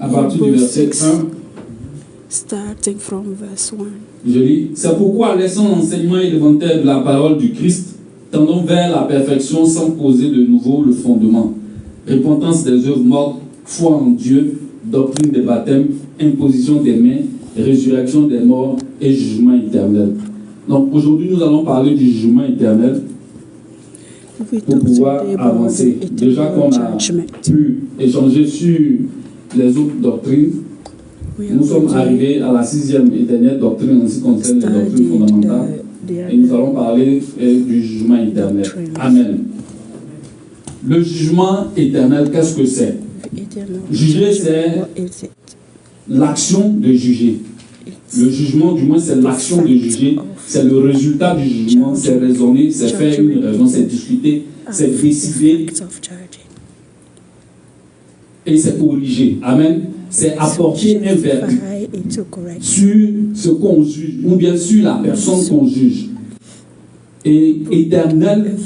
à partir du verset 1. Starting from verse 1. Je lis, c'est pourquoi laissant l'enseignement élémentaire de la parole du Christ, tendons vers la perfection sans poser de nouveau le fondement. Repentance des œuvres mortes, foi en Dieu, doctrine des baptêmes, imposition des mains, résurrection des morts et jugement éternel. Donc aujourd'hui nous allons parler du jugement éternel pour pouvoir avancer. Déjà qu'on a pu échanger sur les autres doctrines, nous sommes arrivés à la 6e et dernière doctrine en ce qui concerne les doctrines fondamentales et nous allons parler du jugement éternel. Amen. Le jugement éternel, qu'est-ce que c'est? Juger, c'est l'action de juger. Le jugement, du moins, c'est l'action de juger. C'est le résultat du jugement. C'est raisonner, c'est faire une raison, c'est discuter, c'est décider et c'est corriger. Amen. C'est apporter un verdict sur ce qu'on juge ou bien sur la personne qu'on juge. Et éternel,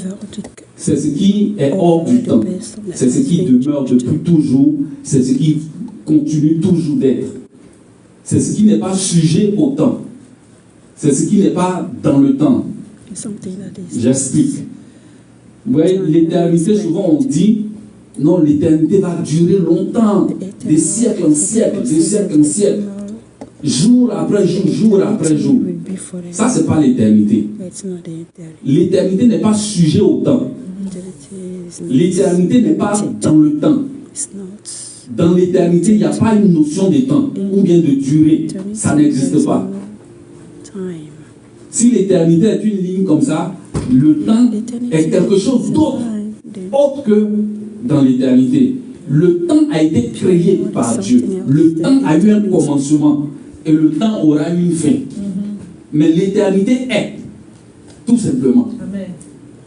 c'est ce qui est hors du temps. C'est ce qui demeure depuis toujours. C'est ce qui continue toujours d'être. C'est ce qui n'est pas sujet au temps. C'est ce qui n'est pas dans le temps. J'explique. Vous voyez, l'éternité, souvent on dit, non, l'éternité va durer longtemps, des siècles en siècles, des siècles en siècles, jour après jour, jour après jour. Ça, ce n'est pas l'éternité. L'éternité n'est pas sujet au temps. L'éternité n'est pas dans le temps. Dans l'éternité, il n'y a pas une notion de temps ou bien de durée. Ça n'existe pas. Si l'éternité est une ligne comme ça, le temps est quelque chose d'autre, autre que dans l'éternité. Le temps a été créé par Dieu. Le temps a eu un commencement et le temps aura une fin. Mais l'éternité est, tout simplement.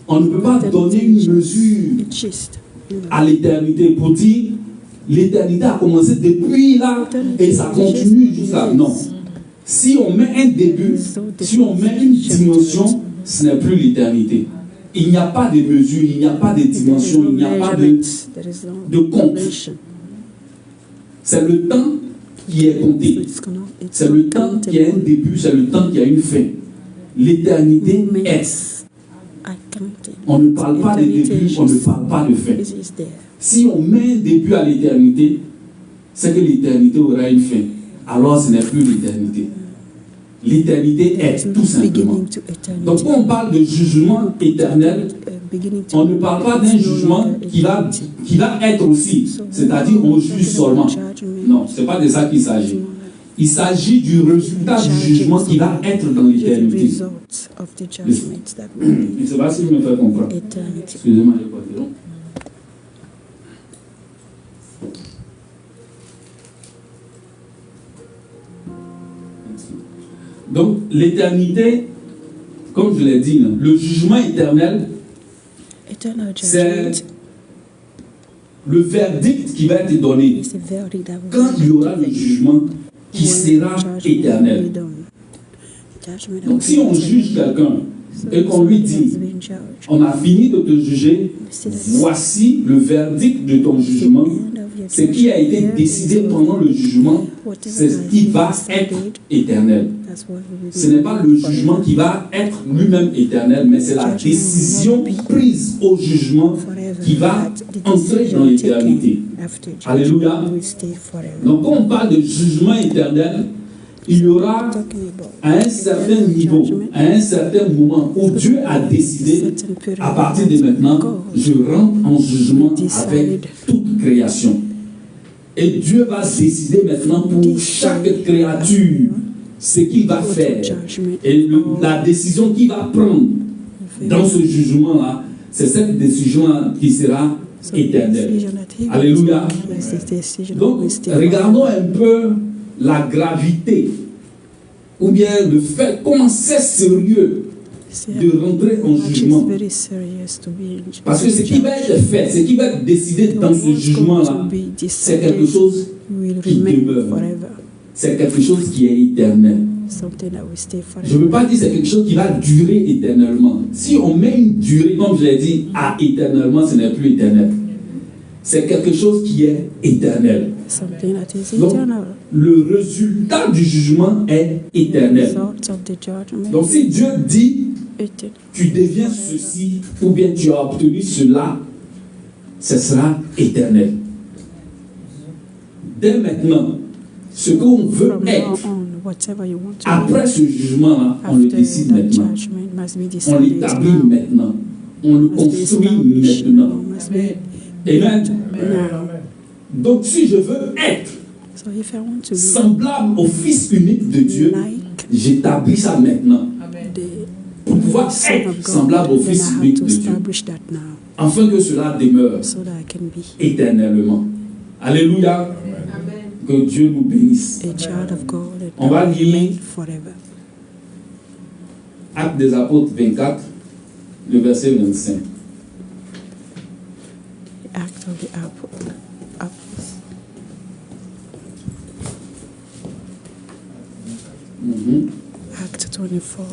On ne peut pas donner une mesure à l'éternité pour dire l'éternité a commencé depuis là et ça continue jusqu'à... Non. Si on met un début, si on met une dimension, ce n'est plus l'éternité. Il n'y a pas de mesure, il n'y a pas de dimension, il n'y a pas de compte. C'est le temps qui est compté. C'est le temps qui a un début, c'est le temps qui a une fin. L'éternité est. On ne parle pas de début, on ne parle pas de fin. Si on met un début à l'éternité, c'est que l'éternité aura une fin. Alors ce n'est plus l'éternité. L'éternité est, tout simplement. Donc quand on parle de jugement éternel, on ne parle pas d'un jugement qui va être aussi, c'est-à-dire on juge seulement. Non, ce n'est pas de ça qu'il s'agit. Il s'agit du résultat du jugement qui va être dans l'éternité. Je ne sais pas si vous me faites comprendre. Excusez-moi, je n'ai pas dit long. Donc, l'éternité, comme je l'ai dit, le jugement éternel, c'est le verdict qui va être donné quand il y aura le jugement qui sera éternel. Donc, si on juge quelqu'un et qu'on lui dit, on a fini de te juger, voici le verdict de ton jugement, ce qui a été décidé pendant le jugement, c'est ce qui va être éternel. Ce n'est pas le jugement qui va être lui-même éternel, mais c'est la décision prise au jugement qui va entrer dans l'éternité. Alléluia. Donc quand on parle de jugement éternel, il y aura à un certain niveau, à un certain moment où Dieu a décidé, à partir de maintenant, je rentre en jugement avec toute création. Et Dieu va décider maintenant pour chaque créature ce qu'il va faire. Et la décision qu'il va prendre dans ce jugement-là, c'est cette décision-là qui sera éternelle. Alléluia. Donc, regardons un peu la gravité, ou bien le fait, comment c'est sérieux de rentrer en jugement. Parce que ce qui va être fait, ce qui va être décidé dans ce jugement-là, c'est quelque chose qui demeure. C'est quelque chose qui est éternel. Je ne veux pas dire que c'est quelque chose qui va durer éternellement. Si on met une durée, comme je l'ai dit, à éternellement, ce n'est plus éternel. c'est quelque chose qui est éternel. Something that is Donc, eternal. le résultat du jugement est éternel. Result of the judgment. Donc, si Dieu dit, Eternal. tu deviens ceci, ou bien tu as obtenu cela, ce sera éternel. Dès maintenant, ce qu'on veut From now être, on, whatever you want to après be, ce jugement-là, on le after décide that maintenant. judgment must be On decided l'établit now. maintenant. On le Must be construit established maintenant. now. Must be Amen. now. Donc, si je veux être So if I want to be semblable au Fils unique de Dieu, like j'établis ça maintenant. the Pour pouvoir Son être of God, semblable au then Fils I have unique to de Dieu. establish that now, Afin que cela demeure so that I can be éternellement. Alléluia. Que Dieu nous bénisse. a child of God that On va will lire remain forever. Actes des Apôtres 24, le verset 25. Act of the Apostles. Mhm. Act 24,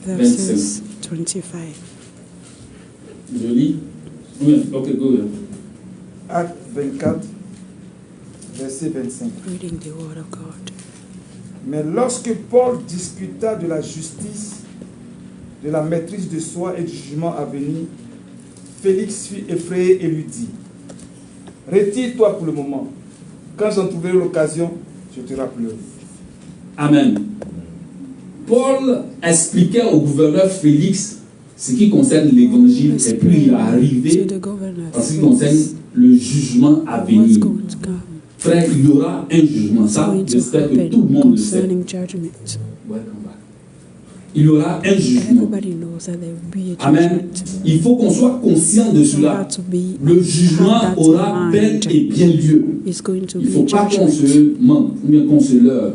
25. verses 25. Je lis. Oui, ok, go ahead. Acte 24, verset 25. Reading the word of God. Mais lorsque Paul discuta de la justice, de la maîtrise de soi et du jugement à venir, Félix fut effrayé et lui dit, « Retire-toi pour le moment. Quand j'en trouverai l'occasion, je te rappellerai. » Amen. Paul expliquait au gouverneur Félix ce qui concerne l'évangile et puis il est arrivé To the governor, en ce qui concerne le jugement à what's venir. going to come, Frère, il y aura un jugement. what's Ça, going to j'espère que tout le happen monde le sait. concerning judgment. Welcome back. Il y aura un jugement. Everybody knows that there will be a Amen. judgment. Il faut qu'on soit conscient de You cela. have to be, Le jugement have that aura in bel mind. et bien lieu. It's going to Il ne be faut pas qu'on judgment. se mente ou bien qu'on se leurre.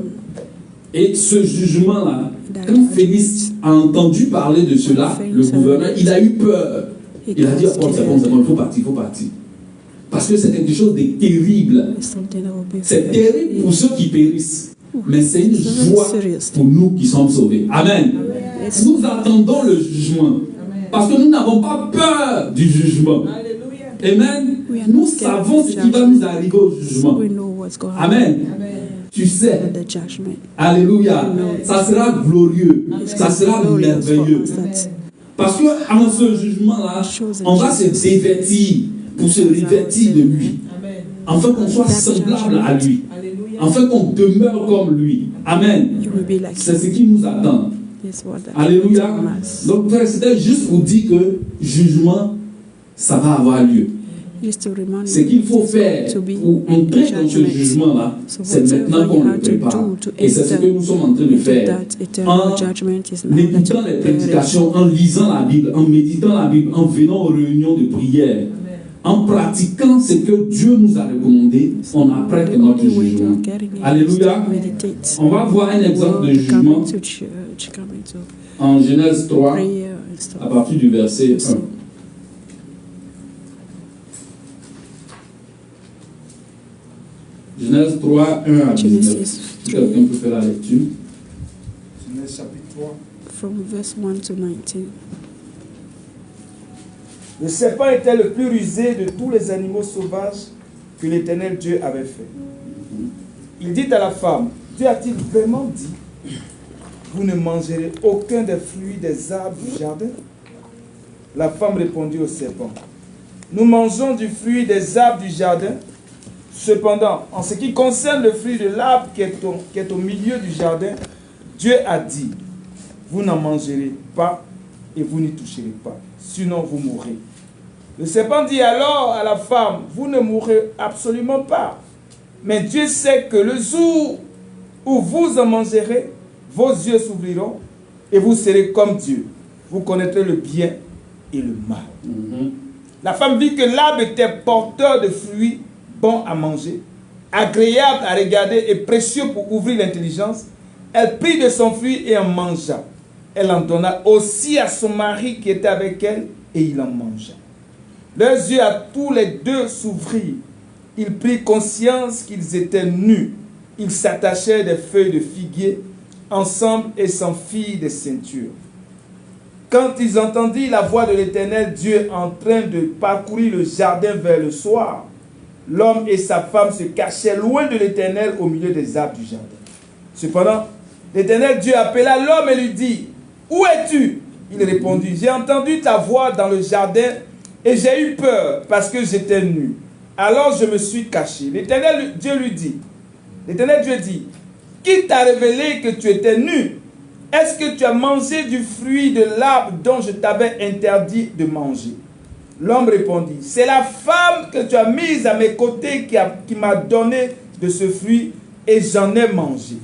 Et ce jugement-là, quand Félix a entendu parler de cela, le gouverneur, il a eu peur. Il a dit, oh, c'est bon, il faut partir, il faut partir. Parce que c'est quelque chose de terrible. It's something that will be C'est very terrible pour ceux qui périssent. Mais c'est une joie serious. pour nous qui sommes sauvés. Amen. It's- Nous attendons le jugement. Parce que nous n'avons pas peur du jugement. Amen. We are Nous not scared savons of ce the qui va nous judgment. arriver au jugement. We know what's going to Amen. Tu sais. happen at the judgment. Alléluia. Ça sera glorieux. Ça sera Glorious for merveilleux. us that Parce que en ce jugement-là, on va se dévêtir pour se revêtir de lui. Afin qu'on soit semblable à lui. Afin qu'on demeure comme lui. Amen. you will be like C'est ce qui nous attend. this what that Alléluia. promise. Donc, frère, c'était juste pour dire que jugement, ça va avoir lieu. Just to remind Ce qu'il faut faire to be pour entrer dans ce judgment. jugement-là, So c'est maintenant whatever qu'on you le have to prépare. do to Et c'est ce que nous sommes en train de into faire. that eternal En judgment is now that écoutant you les prepare it. prédications, en lisant la Bible, en méditant la Bible, en venant aux réunions de prière, en pratiquant ce que Dieu nous a recommandé, on apprête The notre only way jugement. of getting it is Alléluia. to meditate. On va voir un exemple de Word, come jugement into church, come into en Genèse 3, prayer and stuff. à partir du verset 1. So, Genèse 3, 1 à 19. Genesis Si quelqu'un 3, peut faire la lecture. Genèse chapitre 3. from verse 1 to 19. Le serpent était le plus rusé de tous les animaux sauvages que l'Éternel Dieu avait fait. Il dit à la femme, Dieu a-t-il vraiment dit, vous ne mangerez aucun des fruits des arbres du jardin? La femme répondit au serpent, nous mangeons du fruit des arbres du jardin. Cependant, en ce qui concerne le fruit de l'arbre qui est au milieu du jardin, Dieu a dit, vous n'en mangerez pas et vous n'y toucherez pas, sinon vous mourrez. Le serpent dit alors à la femme, vous ne mourrez absolument pas. Mais Dieu sait que le jour où vous en mangerez, vos yeux s'ouvriront et vous serez comme Dieu. Vous connaîtrez le bien et le mal. La femme vit que l'arbre était porteur de fruits bons à manger, agréable à regarder et précieux pour ouvrir l'intelligence. Elle prit de son fruit et en mangea. Elle en donna aussi à son mari qui était avec elle et il en mangea. Leurs yeux à tous les deux s'ouvrirent. Ils prirent conscience qu'ils étaient nus. Ils s'attachèrent des feuilles de figuier ensemble et s'en firent des ceintures. Quand ils entendirent la voix de l'Éternel Dieu en train de parcourir le jardin vers le soir, l'homme et sa femme se cachaient loin de l'Éternel au milieu des arbres du jardin. Cependant, l'Éternel Dieu appela l'homme et lui dit, « Où es-tu » Il répondit, « J'ai entendu ta voix dans le jardin et j'ai eu peur parce que j'étais nu. Alors je me suis caché. » L'Éternel Dieu dit, « Qui t'a révélé que tu étais nu? Est-ce que tu as mangé du fruit de l'arbre dont je t'avais interdit de manger? » L'homme répondit, « C'est la femme que tu as mise à mes côtés qui m'a donné de ce fruit et j'en ai mangé. »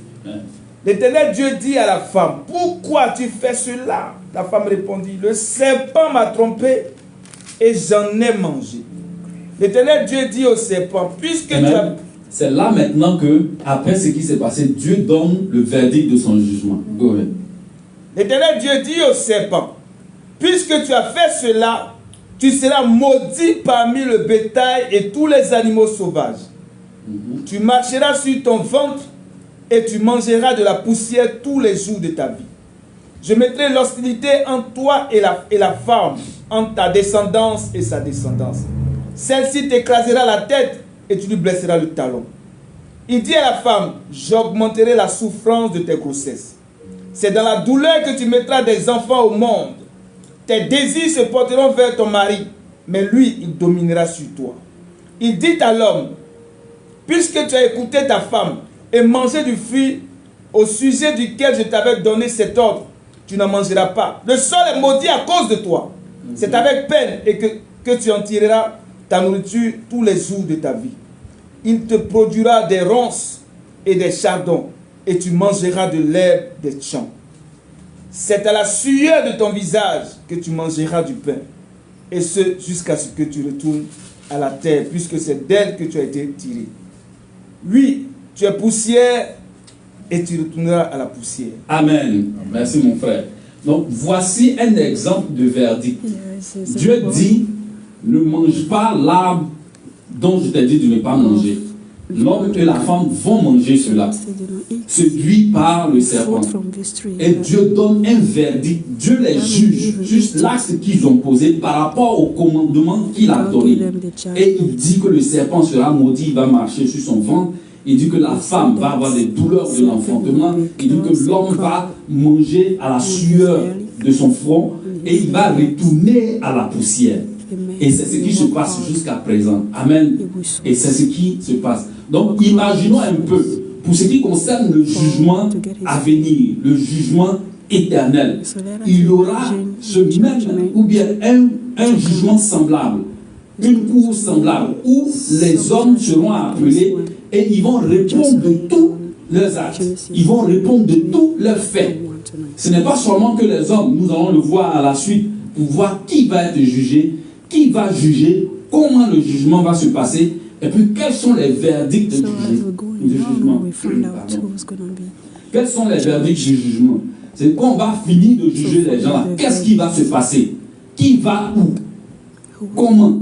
L'Éternel Dieu dit à la femme, « Pourquoi tu fais cela ?» La femme répondit, « Le serpent m'a trompé et j'en ai mangé. » L'Éternel Dieu dit au serpent, « Puisque tu as... » C'est là maintenant que, après ce qui s'est passé, Dieu donne le verdict de son jugement. Go ahead. L'Éternel Dieu dit au serpent, « Puisque tu as fait cela, tu seras maudit parmi le bétail et tous les animaux sauvages. Tu marcheras sur ton ventre et tu mangeras de la poussière tous les jours de ta vie. Je mettrai l'hostilité entre toi et la femme, entre ta descendance et sa descendance. Celle-ci t'écrasera la tête et tu lui blesseras le talon. » Il dit à la femme, « J'augmenterai la souffrance de tes grossesses. C'est dans la douleur que tu mettras des enfants au monde. Tes désirs se porteront vers ton mari, mais lui, il dominera sur toi. » Il dit à l'homme, « Puisque tu as écouté ta femme et mangé du fruit au sujet duquel je t'avais donné cet ordre, tu n'en mangeras pas. Le sol est maudit à cause de toi. C'est avec peine et que tu en tireras ta nourriture tous les jours de ta vie. Il te produira des ronces et des chardons, et tu mangeras de l'herbe des champs. C'est à la sueur de ton visage que tu mangeras du pain, et ce jusqu'à ce que tu retournes à la terre, puisque c'est d'elle que tu as été tiré. Oui, tu es poussière, et tu retourneras à la poussière. Amen. Merci mon frère. Donc voici un exemple de verdict. Dieu dit, ne mange pas l'arbre dont je t'ai dit de ne pas manger. L'homme et la femme vont manger cela, séduits par le serpent. Et Dieu donne un verdict. Dieu les juge, juste l'acte qu'ils ont posé par rapport au commandement qu'il a donné. Et il dit que le serpent sera maudit, il va marcher sur son ventre. Il dit que la femme va avoir des douleurs de l'enfantement. Il dit que l'homme va manger à la sueur de son front et il va retourner à la poussière. Et c'est ce qui se passe jusqu'à présent. Amen. Et c'est ce qui se passe. Donc, imaginons un peu, pour ce qui concerne le jugement à venir, le jugement éternel, il y aura ce même, ou bien un jugement semblable, une cour semblable, où les hommes seront appelés et ils vont répondre de tous leurs actes. Ils vont répondre de tous leurs faits. Ce n'est pas seulement que les hommes, nous allons le voir à la suite, pour voir qui va être jugé, qui va juger, comment le jugement va se passer, et puis quels sont les verdicts du jugement. Quels sont les verdicts du jugement? C'est quand on va finir de juger les gens là, qu'est-ce qui va se passer? Qui va où? Comment?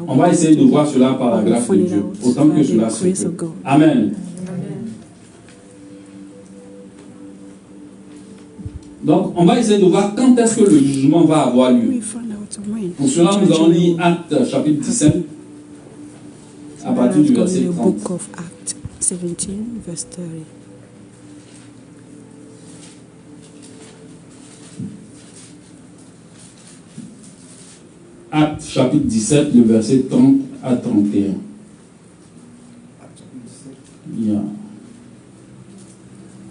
On va essayer de voir cela par la grâce de Dieu, autant que cela se peut. Amen. Donc, on va essayer de voir quand est-ce que le jugement va avoir lieu. Pour cela, nous allons lire Actes chapitre 17, à partir du verset 30. Actes chapitre 17, le verset 30 à 31. Yeah.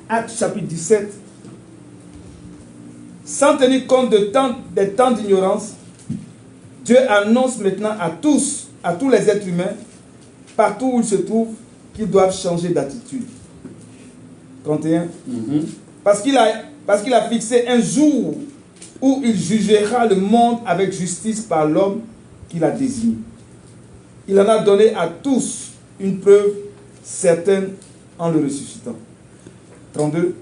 Actes chapitre 17. Sans tenir compte des temps d'ignorance, Dieu annonce maintenant à tous les êtres humains, partout où ils se trouvent, qu'ils doivent changer d'attitude. 31. Parce qu'il a fixé un jour où il jugera le monde avec justice par l'homme qu'il a désigné. Il en a donné à tous une preuve certaine en le ressuscitant. 32.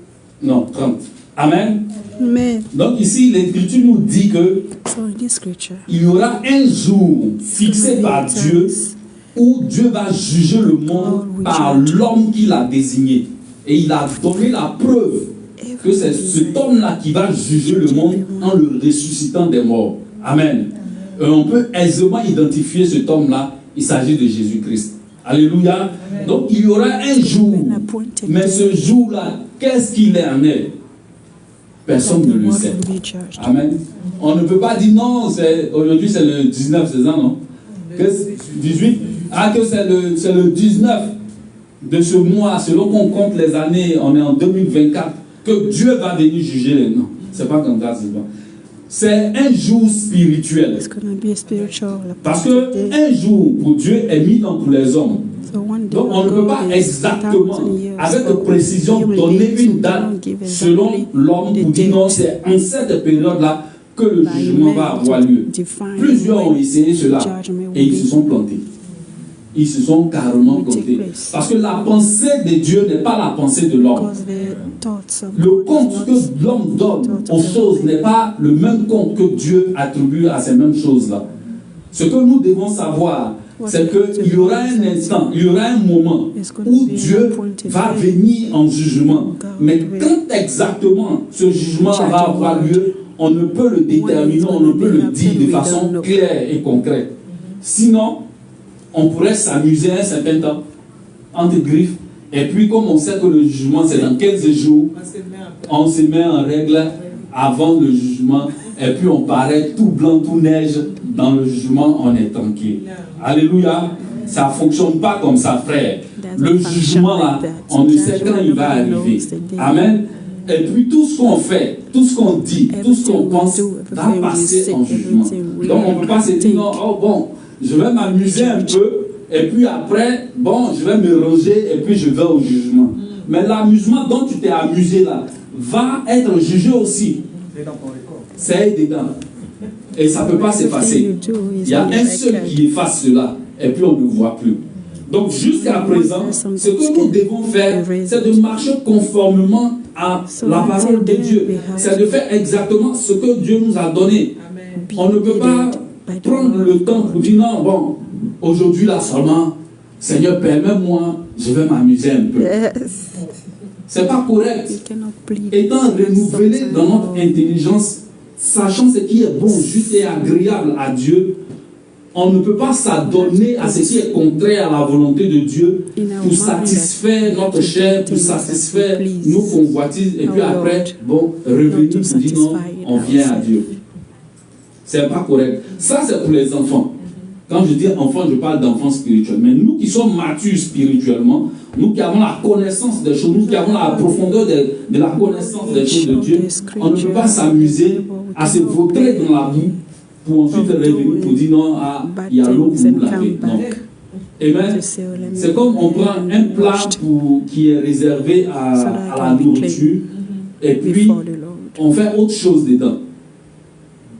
Non, 30. Amen. Amen. Donc ici, l'Écriture nous dit que il y aura un jour fixé par Dieu où Dieu va juger le monde par l'homme qu'il a désigné. Et il a donné la preuve que c'est cet homme-là qui va juger le monde en le ressuscitant des morts. Amen. Et on peut aisément identifier cet homme-là. Il s'agit de Jésus-Christ. Alléluia. Donc il y aura un jour, mais ce jour-là, qu'est-ce qu'il en est? Personne ne le sait. Amen. On ne peut pas dire non, aujourd'hui c'est le 19, c'est ça, non? 18? Ah, que c'est le 19 de ce mois, selon qu'on compte les années, on est en 2024, que Dieu va venir juger les noms. C'est pas comme ça, c'est pas. C'est un jour spirituel. Parce qu'un jour pour Dieu est mis dans tous les hommes. Donc on ne peut pas exactement, avec précision, donner une date selon l'homme pour dire non, c'est en cette période-là que le jugement va avoir lieu. Plusieurs ont essayé cela et ils se sont plantés. Ils se sont carrément plantés. Parce que la pensée de Dieu n'est pas la pensée de l'homme. Le compte que l'homme donne aux choses n'est pas le même compte que Dieu attribue à ces mêmes choses-là. Ce que nous devons savoir, c'est qu'il y aura un instant, il y aura un moment où Dieu va venir en jugement. Mais quand exactement ce jugement va avoir lieu, on ne peut le déterminer, on ne peut le dire de façon claire et concrète. Sinon, on pourrait s'amuser un certain temps, entre griffes, et puis comme on sait que le jugement c'est dans 15 jours, on se met en règle avant le jugement, et puis on paraît tout blanc, tout neige, dans le jugement on est tranquille. Alléluia, ça ne fonctionne pas comme ça, frère. Le jugement là, on ne sait quand il va arriver. Amen. Et puis tout ce qu'on fait, tout ce qu'on dit, tout ce qu'on pense va passer en jugement. Donc on ne peut pas se dire non, oh bon, je vais m'amuser un peu, et puis après, bon, je vais me ranger, et puis je vais au jugement. Mais l'amusement dont tu t'es amusé là, va être jugé aussi. C'est dedans. Et ça ne peut pas s'effacer. Il y a un seul qui efface cela, et puis on ne le voit plus. Donc jusqu'à présent, ce que nous devons faire, c'est de marcher conformément à la parole de Dieu. C'est de faire exactement ce que Dieu nous a donné. On ne peut pas prendre le temps pour dire non, bon, aujourd'hui là seulement, Seigneur, permets-moi, je vais m'amuser un peu. C'est pas correct. Étant renouvelé dans notre intelligence, sachant ce qui est bon, juste et agréable à Dieu, on ne peut pas s'adonner à ce qui est contraire à la volonté de Dieu pour satisfaire notre chair, pour satisfaire nos convoitises, et puis après, bon, revenir pour dire non, on vient à Dieu. C'est pas correct. Ça, c'est pour les enfants. Quand je dis enfants, je parle d'enfants spirituels. Mais nous qui sommes matures spirituellement, nous qui avons la connaissance des choses, nous qui avons la profondeur de la connaissance des choses de Dieu, on ne peut pas s'amuser à se vautrer dans la boue pour ensuite revenir pour dire non, ah, il y a l'eau pour nous laver. Non. Amen. C'est comme on prend un plat qui est réservé à la nourriture et puis on fait autre chose dedans.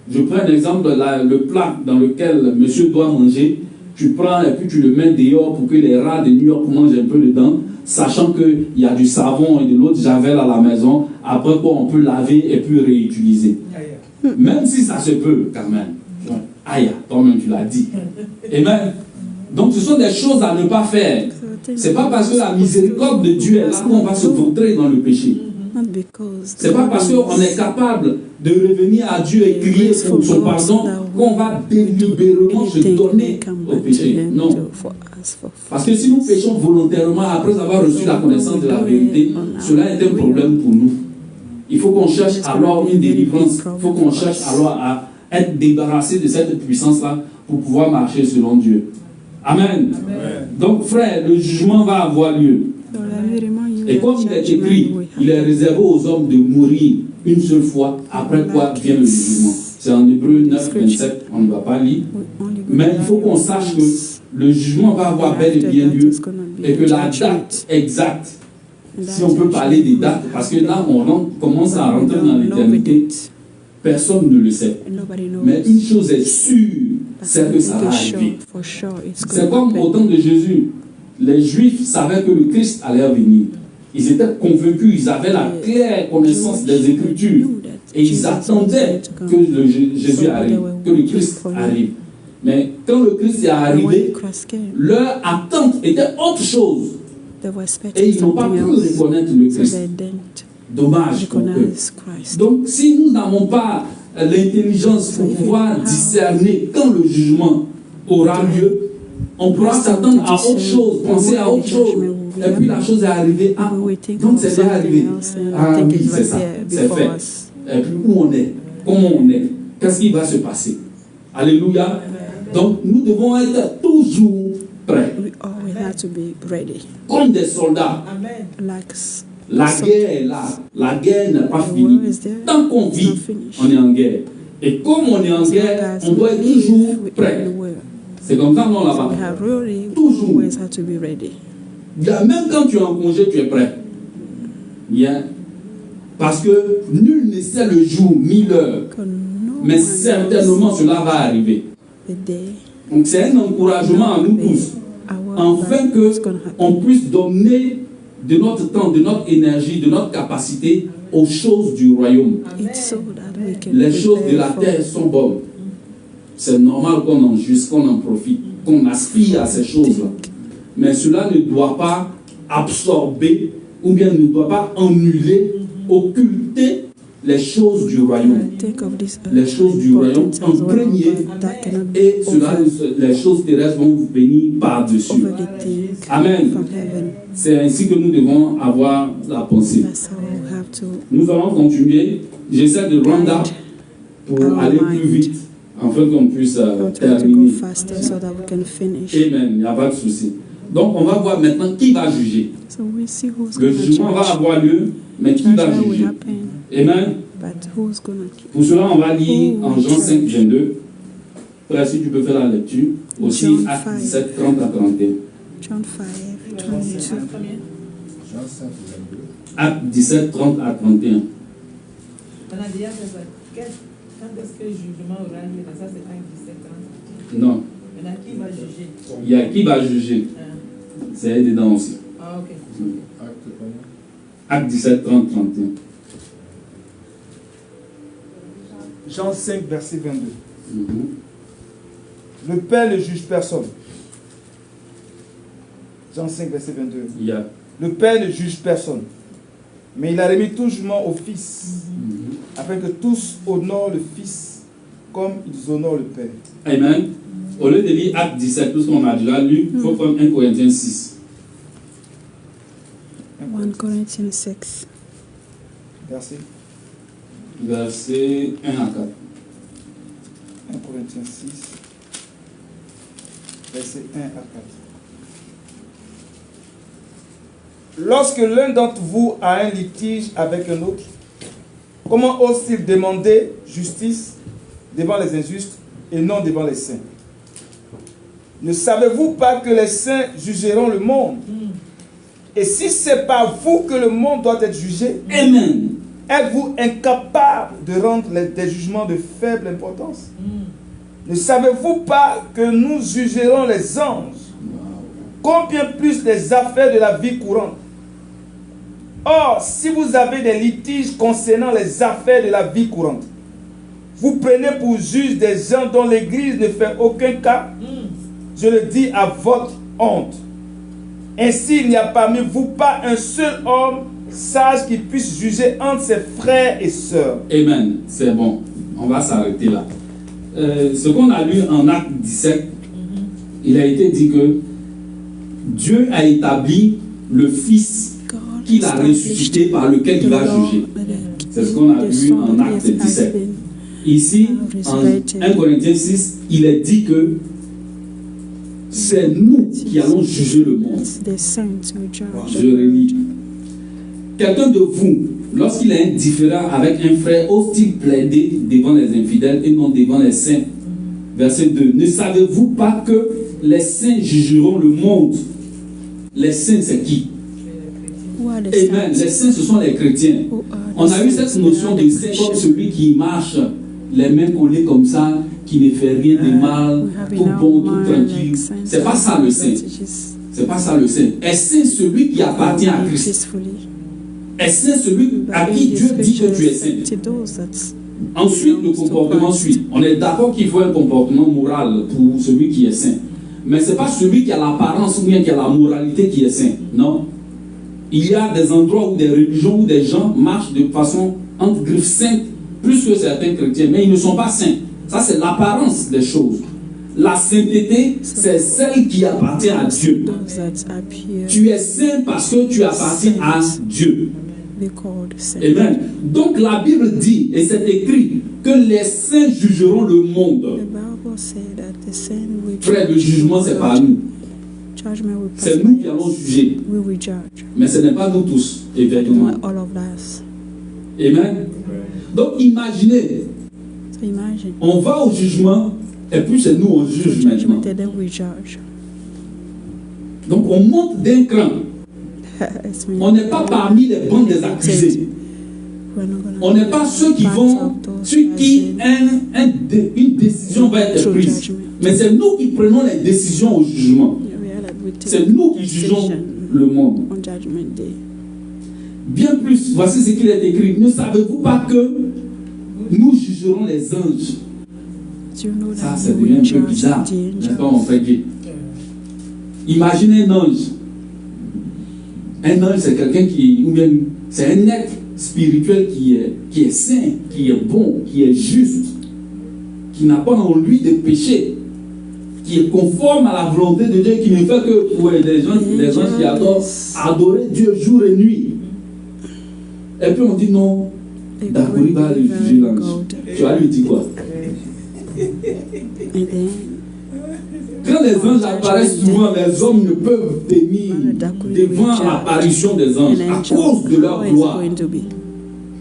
Je prends un exemple, le plat dans lequel monsieur doit manger, tu prends et puis tu le mets dehors pour que les rats de New York mangent un peu dedans, sachant qu'il y a du savon et de l'eau de javel à la maison, après quoi on peut laver et puis réutiliser. Même si ça se peut quand même. Aïe, toi-même tu l'as dit. Amen. Donc ce sont des choses à ne pas faire. C'est pas parce que la miséricorde de Dieu est là qu'on va se vautrer dans le péché. C'est pas parce qu'on est capable de revenir à Dieu et crier pour son pardon qu'on va délibérément se donner au péché. Non. Parce que si nous péchons volontairement après avoir reçu la connaissance de la vérité, cela est un problème pour nous. Il faut qu'on cherche alors une délivrance. Il faut qu'on cherche alors à être débarrassé de cette puissance-là pour pouvoir marcher selon Dieu. Amen. Amen. Donc frère, le jugement va avoir lieu. Et comme il est écrit, il est réservé aux hommes de mourir une seule fois, après quoi vient le jugement. C'est en Hébreux 9, 27, on ne va pas lire. Mais il faut qu'on sache que le jugement va avoir bel et bien lieu et que la date exacte, si on peut parler des dates, parce que là on commence à rentrer dans l'éternité, personne ne le sait. Mais une chose est sûre, c'est que ça va arriver. C'est comme au temps de Jésus. Les Juifs savaient que le Christ allait venir. Ils étaient convaincus, ils avaient la claire connaissance des Écritures. Et ils attendaient que Jésus arrive, que le Christ arrive. Mais quand le Christ est arrivé, leur attente était autre chose. Et ils n'ont pas pu reconnaître le Christ. dommage pour eux. recognize Christ. Donc, si nous n'avons pas l'intelligence pour pouvoir discerner quand le jugement aura lieu, on pourra s'attendre à autre chose, penser à autre chose. Et puis la chose est arrivée. Ah, donc c'est déjà arrivé. Ah oui, c'est ça, c'est fait. Et puis où on est, comment on est, qu'est-ce qui va se passer? Alléluia. Donc nous devons être toujours prêts. We always have to be ready. Comme des soldats. La guerre est là. La guerre n'est pas finie. Tant qu'on vit, on est en guerre. Et comme on est en guerre, on doit être toujours prêt. C'est comme ça, non, là-bas. Toujours. Même quand tu es en congé, tu es prêt. Bien. Parce que nul ne sait le jour ni l'heure. Mais certainement, cela va arriver. Donc, c'est un encouragement à nous tous. Afin qu'on puisse donner de notre temps, de notre énergie, de notre capacité aux choses du royaume. Les choses de la terre sont bonnes. C'est normal qu'on en jouisse, qu'on en profite, qu'on aspire à ces choses-là. Mais cela ne doit pas absorber ou bien ne doit pas annuler, occulter les choses du royaume. Les choses du royaume en premier, et cela, les choses terrestres vont venir par-dessus. Amen. C'est ainsi que nous devons avoir la pensée. Nous allons continuer. J'essaie de rendre up pour aller plus vite, afin qu'on puisse terminer. Amen, il n'y a pas de souci. Donc on va voir maintenant qui va juger. Le jugement va avoir lieu, mais qui va juger? Amen. Pour cela, on va lire en Jean 5, 22. Frère, si tu peux faire la lecture. Aussi, Actes 17, 30 à 31. John 5, 22. Actes 17, 30 à 31. Quand est-ce que le jugement aura lieu? Ça, c'est Actes 17, 30. Non. Maintenant, qui va juger? Il y a qui va juger. C'est dedans aussi. Ah, ok. Actes 17, 30, 31. Jean 5, verset 22. Le Père ne juge personne. Jean 5, verset 22. Yeah. Le Père ne juge personne, mais il a remis tout jugement au Fils, afin que tous honorent le Fils comme ils honorent le Père. Amen. Au lieu de lire Acte 17, tout ce qu'on a déjà lu, il faut prendre 1 Corinthiens 6. 1 Corinthians 6. Verset 1 à 4. 1 Corinthiens 6, verset 1 à 4. Lorsque l'un d'entre vous a un litige avec un autre, comment ose-t-il demander justice devant les injustes et non devant les saints? Ne savez-vous pas que les saints jugeront le monde? Et si c'est par vous que le monde doit être jugé, Amen. Êtes-vous incapable de rendre des jugements de faible importance? Ne savez-vous pas que nous jugerons les anges? Combien plus les affaires de la vie courante? Or, si vous avez des litiges concernant les affaires de la vie courante, vous prenez pour juge des gens dont l'Église ne fait aucun cas, je le dis à votre honte. Ainsi, il n'y a parmi vous pas un seul homme sage qui puisse juger entre ses frères et sœurs. Amen. C'est bon. On va s'arrêter là. Ce qu'on a lu en Acte 17, il a été dit que Dieu a établi le Fils qu'il a ressuscité par lequel il va juger. C'est ce qu'on a vu en Acte 17. Ici, en 1 Corinthiens 6, il est dit que c'est nous qui allons juger le monde. Je relis. Quelqu'un de vous, lorsqu'il est indifférent avec un frère, ose-t-il plaider devant les infidèles et non devant les saints? Verset 2. Ne savez-vous pas que les saints jugeront le monde? Les saints, c'est qui? Amen. Les saints, ce sont les chrétiens. On a eu cette notion de saint comme celui qui marche les mains collées comme ça, qui ne fait rien de mal, tout bon, tout tranquille. C'est pas ça le saint. C'est pas ça le saint. Et c'est celui qui appartient à Christ. Et c'est celui à qui Dieu dit que tu es saint. Ensuite, le comportement suit. On est d'accord qu'il faut un comportement moral pour celui qui est saint. Mais ce n'est pas celui qui a l'apparence ou bien qui a la moralité qui est saint. Non. il y a des endroits où des religions, où des gens marchent de façon entre griffes sainte, plus que certains chrétiens, mais ils ne sont pas saints. Ça, c'est l'apparence des choses. La sainteté, c'est celle qui appartient à Dieu. Those that appear Tu es saint parce que tu appartiens à Dieu. be called saint. Amen. Donc la Bible dit, et c'est écrit, que les saints jugeront le monde. The Bible said that the saint will Frère, le jugement, c'est pas nous. judgment will pass C'est nous by qui allons us. juger. We will judge. Mais ce n'est pas nous tous, évidemment. Not all of us. Amen. Donc imaginez, So imagine. on va au jugement, et puis c'est nous, on So juge maintenant. judgment and then we judge. Donc on monte d'un cran. It's mean On n'est pas parmi les bancs des accusés. we're not gonna On n'est pas ceux qui part vont, of those ceux qui as une décision va être True prise. judgment. Mais c'est nous qui prenons les décisions au jugement. in- we are that we take C'est nous qui jugeons decision le monde. on judgment day. Bien plus, voici ce qu'il est écrit. Ne savez-vous pas que nous jugerons les anges? Do you know Ça, that ça we devient will un peu judge bizarre. the N'est-ce pas, angels? mon frère Guy? Imaginez un ange. Un ange, c'est quelqu'un qui, ou bien, c'est un être spirituel qui est saint, qui est bon, qui est juste, qui n'a pas en lui de péché, qui est conforme à la volonté de Dieu, qui ne fait que pour des gens qui adorent adorer Dieu jour et nuit. Et puis on dit non, A d'accord, il va aller great juger l'ange. God. Tu vas lui dire quoi? And then Quand les anges apparaissent souvent, les hommes ne peuvent tenir devant l'apparition des anges an à angel, cause de how leur is gloire. going to be?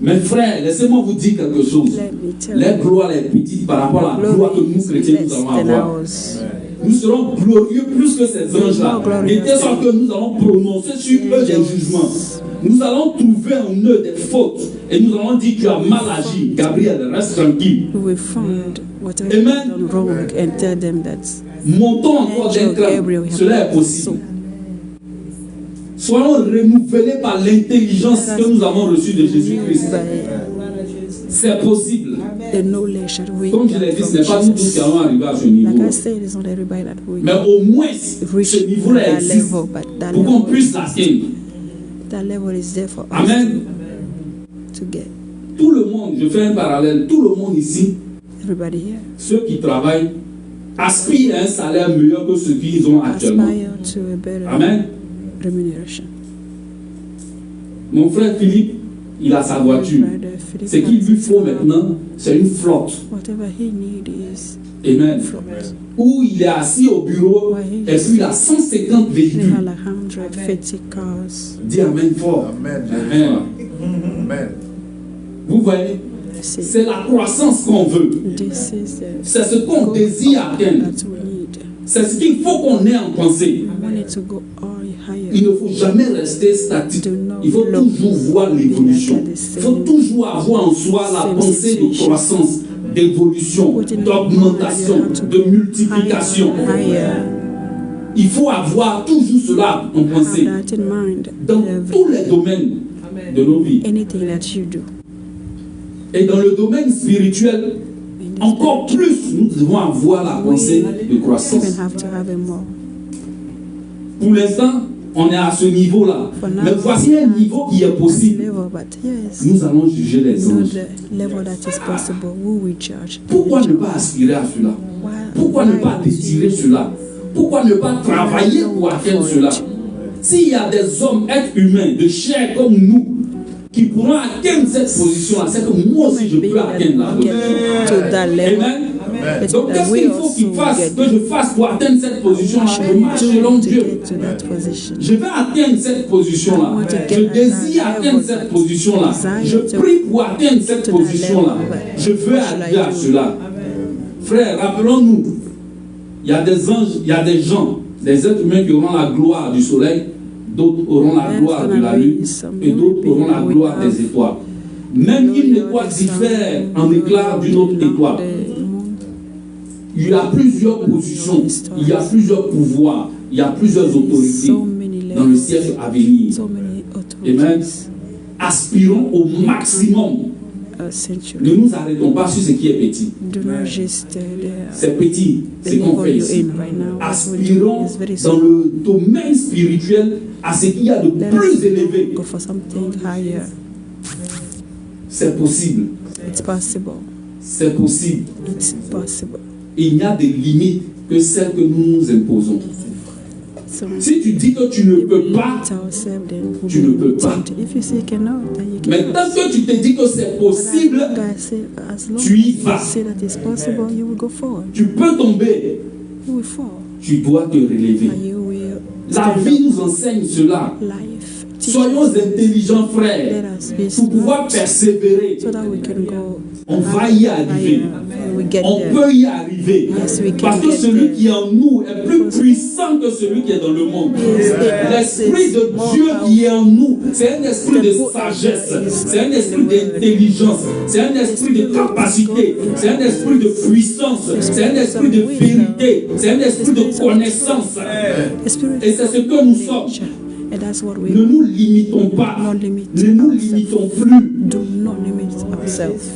Mes frères, laissez-moi vous dire quelque chose. Let me tell Leur you. gloire est petite par rapport à la gloire que Glory nous, is chrétiens, nous less allons than avoir. ours. Nous serons glorieux plus que ces anges-là. De telle sorte que nous allons prononcer sur eux des jugements. Nous allons trouver en eux des fautes. Et nous allons dire tu as mal agi. Gabriel, reste tranquille. We will find whatever Amen. done wrong and tell them that Montons encore d'un angel cran. Gabriel have Cela est done possible. Soyons renouvelés par l'intelligence que nous avons reçue de Jésus-Christ. C'est possible. the knowledge that we Comme je l'ai get dit, ce from n'est pas nous tous Jesus. qui allons arriver à ce Like niveau. I said, it's not everybody that we Mais au moins, reach ce niveau-là that existe level, but that pour qu'on level, puisse l'atteindre. that level is there for us Amen. to get. Tout le monde, je fais un parallèle, tout le monde ici, Everybody here ceux qui travaillent, aspirent à un salaire meilleur que ce qu'ils ont actuellement. aspire to a better Amen. remuneration. Mon frère Philippe, il a sa voiture. Brother Philip Ce qu'il has lui his faut car. maintenant, c'est une flotte. Whatever he needs is Amen. float. Où il est assis au bureau et puis il a 150 They véhicules. have like 150 cars. Dis Amen fort. Amen. Amen. Amen. Vous voyez, See, c'est la croissance qu'on veut. this is the C'est ce qu'on désire atteindre. that we need. C'est ce qu'il faut qu'on ait en pensée. We want it to go all higher. Il ne faut jamais rester statique. Il faut toujours voir l'évolution. Il faut toujours avoir en soi la pensée de croissance, d'évolution, d'augmentation, de multiplication. Higher. Il faut avoir toujours cela en Have pensée that in mind. dans Every- tous les domaines de nos vies. anything that you do. Et dans le domaine spirituel, In this encore plus, nous devons avoir la pensée de croissance. even have to have a more. Pour l'instant, on est à ce niveau-là. Mais voici un niveau qui est possible. Level, but yes, Nous allons juger les know anges. the level that is possible. Who we judge? Pourquoi ne pas aspirer à cela? Why- Pourquoi ne pas why désirer cela? Pourquoi ne pas travailler pour atteindre cela? S'il y a des hommes, êtres humains, de chair comme nous, qui pourront atteindre cette position-là, c'est que moi aussi je peux atteindre la get to that level? Amen. But Donc that qu'est-ce we qu'il faut qu'il also fasse, get que je fasse pour atteindre cette position-là? what Je should we marche do selon to Dieu. get to that position? Je vais atteindre cette position-là. I want to Je get at désire that atteindre level. cette position-là. Desire Je to prie pour atteindre cette to that position-là. level. Je veux What should arriver I à do? cela. Frère, rappelons-nous, il y a des anges, il y a des gens, des êtres humains qui auront la gloire du soleil, d'autres auront la gloire de la lune, et d'autres auront la gloire des étoiles. Même une étoile diffère en éclat d'une autre étoile. Il y a plusieurs positions, il y a plusieurs pouvoirs, il y a plusieurs autorités dans le siècle à venir. So many Amen. authorities. Aspirons au maximum century. Ne nous arrêtons pas sur ce qui est petit. Do not just C'est petit, the ce qu'on level fait you're ici. in right now. What we do Aspirons is very dans small. le domaine spirituel à ce qu'il y a de Let plus us élevé. go for something higher. C'est possible. It's possible. C'est possible. It's possible. Il n'y a des limites que celles que nous nous imposons. So Si tu dis que tu ne if we peux pas, limit ourselves, then we'll tu be ne peux pas. tempted. If you say you cannot, then you mais cannot. tant que tu te dis que c'est possible, As long tu y as vas. you say that it's possible, you will go forward. tu peux tomber. You will fall. Tu dois te relever. And you will La stand vie up. nous enseigne cela. Life teaches Soyons us. intelligents, frères, Let us be pour pouvoir smart persévérer. so that we can go On va y arriver. higher when we get On there. peut y arriver. Yes, we can Parce que get celui there. qui est en nous est plus puissant que celui qui est dans le monde. L'esprit de Dieu qui est en nous, c'est un esprit de sagesse, c'est un esprit d'intelligence, c'est un esprit de capacité, c'est un esprit de puissance, c'est un esprit de vérité, c'est un esprit de connaissance. The Spirit Et c'est ce que nous sommes. and that's what we Ne nous limitons pas. not limit Ne nous ourselves. limitons plus. Do not limit ourselves.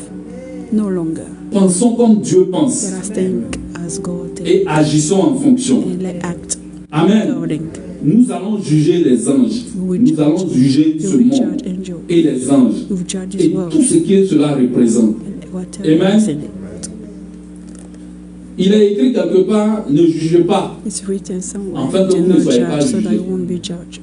No longer. Pensons comme Dieu pense Let us think as God thinks et agissons en fonction. and let act Amen. according. Nous allons juger les anges. Nous allons juger You ce will monde judge angel. et les anges You will judge et his world tout ce que cela représente. and whatever Amen. is in it. Il est écrit quelque part, ne jugez pas, It's written somewhere. Afin que Do vous ne not soyez pas judge so that jugés. you won't be judged.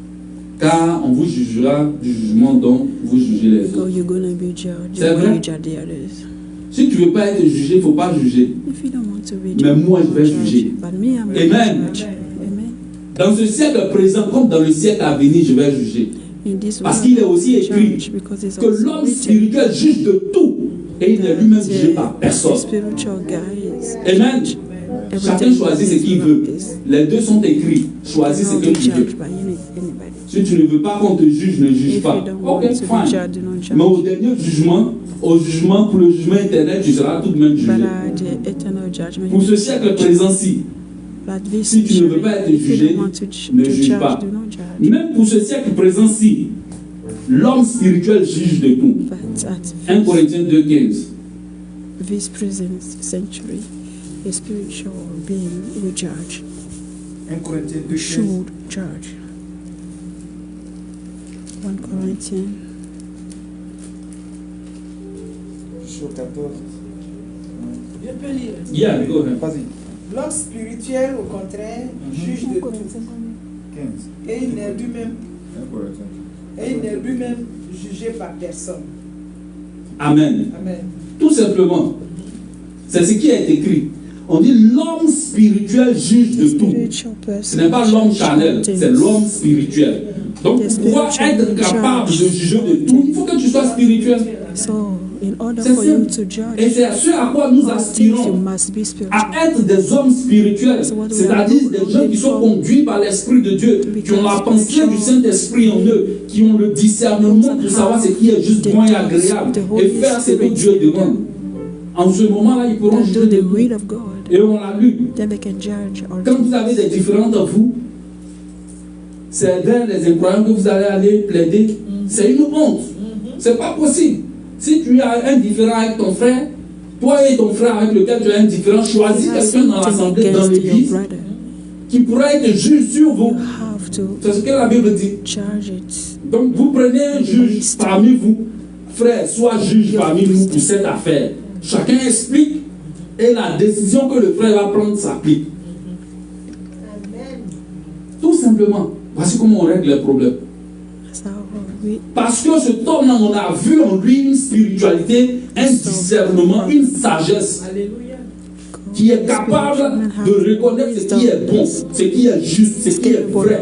car on vous jugera du jugement dont vous jugez les Because autres. you're gonna be judged. C'est You're vrai. gonna judge the others. Si tu ne veux pas être jugé, il ne faut pas juger. If you don't want to be Mais judged, moi, je vais don't juger. judge. But me, I'm Amen. gonna judge. Amen. Dans ce siècle présent, comme dans le siècle à venir, je vais juger. In this Parce world, qu'il est aussi écrit judge because it's que also l'homme written spirituel juge de tout et il n'est lui-même jugé par the personne. spiritual guys. Amen. Chacun Everything choisit ce is qu'il veut. is Les deux sont écrits. Choisis ce not que be tu veux. judged by anybody. Si tu ne veux pas qu'on te juge, ne juge If pas. you don't Ok, want to be fine. judged, do not judge. Mais au dernier jugement, pour le jugement éternel, tu seras tout de même jugé. But the eternal judgment. Pour ce siècle présent-ci, But this si tu ne veux pas être if you jugé, don't want to ne to juge judge, pas. do not judge. Même pour ce siècle présent-ci, l'homme spirituel juge de tout. But at 1 Corinthiens 2,15. this present century, a spiritual being will judge, 1 Corinthiens 2, 15. should judge. 1 Corinthians Chapitre 14. Je peux lire. Yeah, go ahead. Vas-y. L'homme spirituel, au contraire, juge de tout. 15. Et il n'est lui-même, 1 Corinthiens. et il n'est lui-même jugé par personne. Amen. Amen. Tout simplement. C'est ce qui est écrit. On dit l'homme spirituel juge de tout. spiritual Ce person. n'est pas l'homme judge charnel, things. c'est l'homme spirituel. Donc, pour pouvoir être capable de juger de tout, il faut que tu sois spirituel. So, in order C'est for you simple. to Et judge c'est à ce à quoi nous all things, you aspirons, must be spiritual. à être des hommes spirituels, c'est-à-dire des gens qui sont conduits par l'Esprit de Dieu, qui ont la pensée du Saint-Esprit en eux, qui ont le discernement pour savoir ce qui est juste bon et agréable, et faire ce que Dieu demande. En ce moment-là, ils pourront That do juger de the tout. will of God. Et on l'a lu. Then they can judge all Quand things. vous avez des différends entre vous, c'est vers les incroyants que vous allez aller plaider. C'est une honte. C'est pas possible. Si tu as un différend avec ton frère, toi et ton frère avec lequel tu as un différend, choisis You have quelqu'un dans something l'assemblée, dans against your l'église, brother. qui pourra être juge sur vous. You have to C'est ce que la Bible dit. charge it. Donc vous prenez un juge parmi vous, frère, sois juge parmi nous pour cette affaire. Chacun explique et la décision que le frère va prendre s'applique. Tout simplement. Voici comment on règle les problèmes. That's how we Parce que cet homme-là, on a vu en lui une spiritualité, un discernement, une sagesse Alléluia. qui est capable de reconnaître ce qui est bon, ce qui est juste, ce qui est vrai,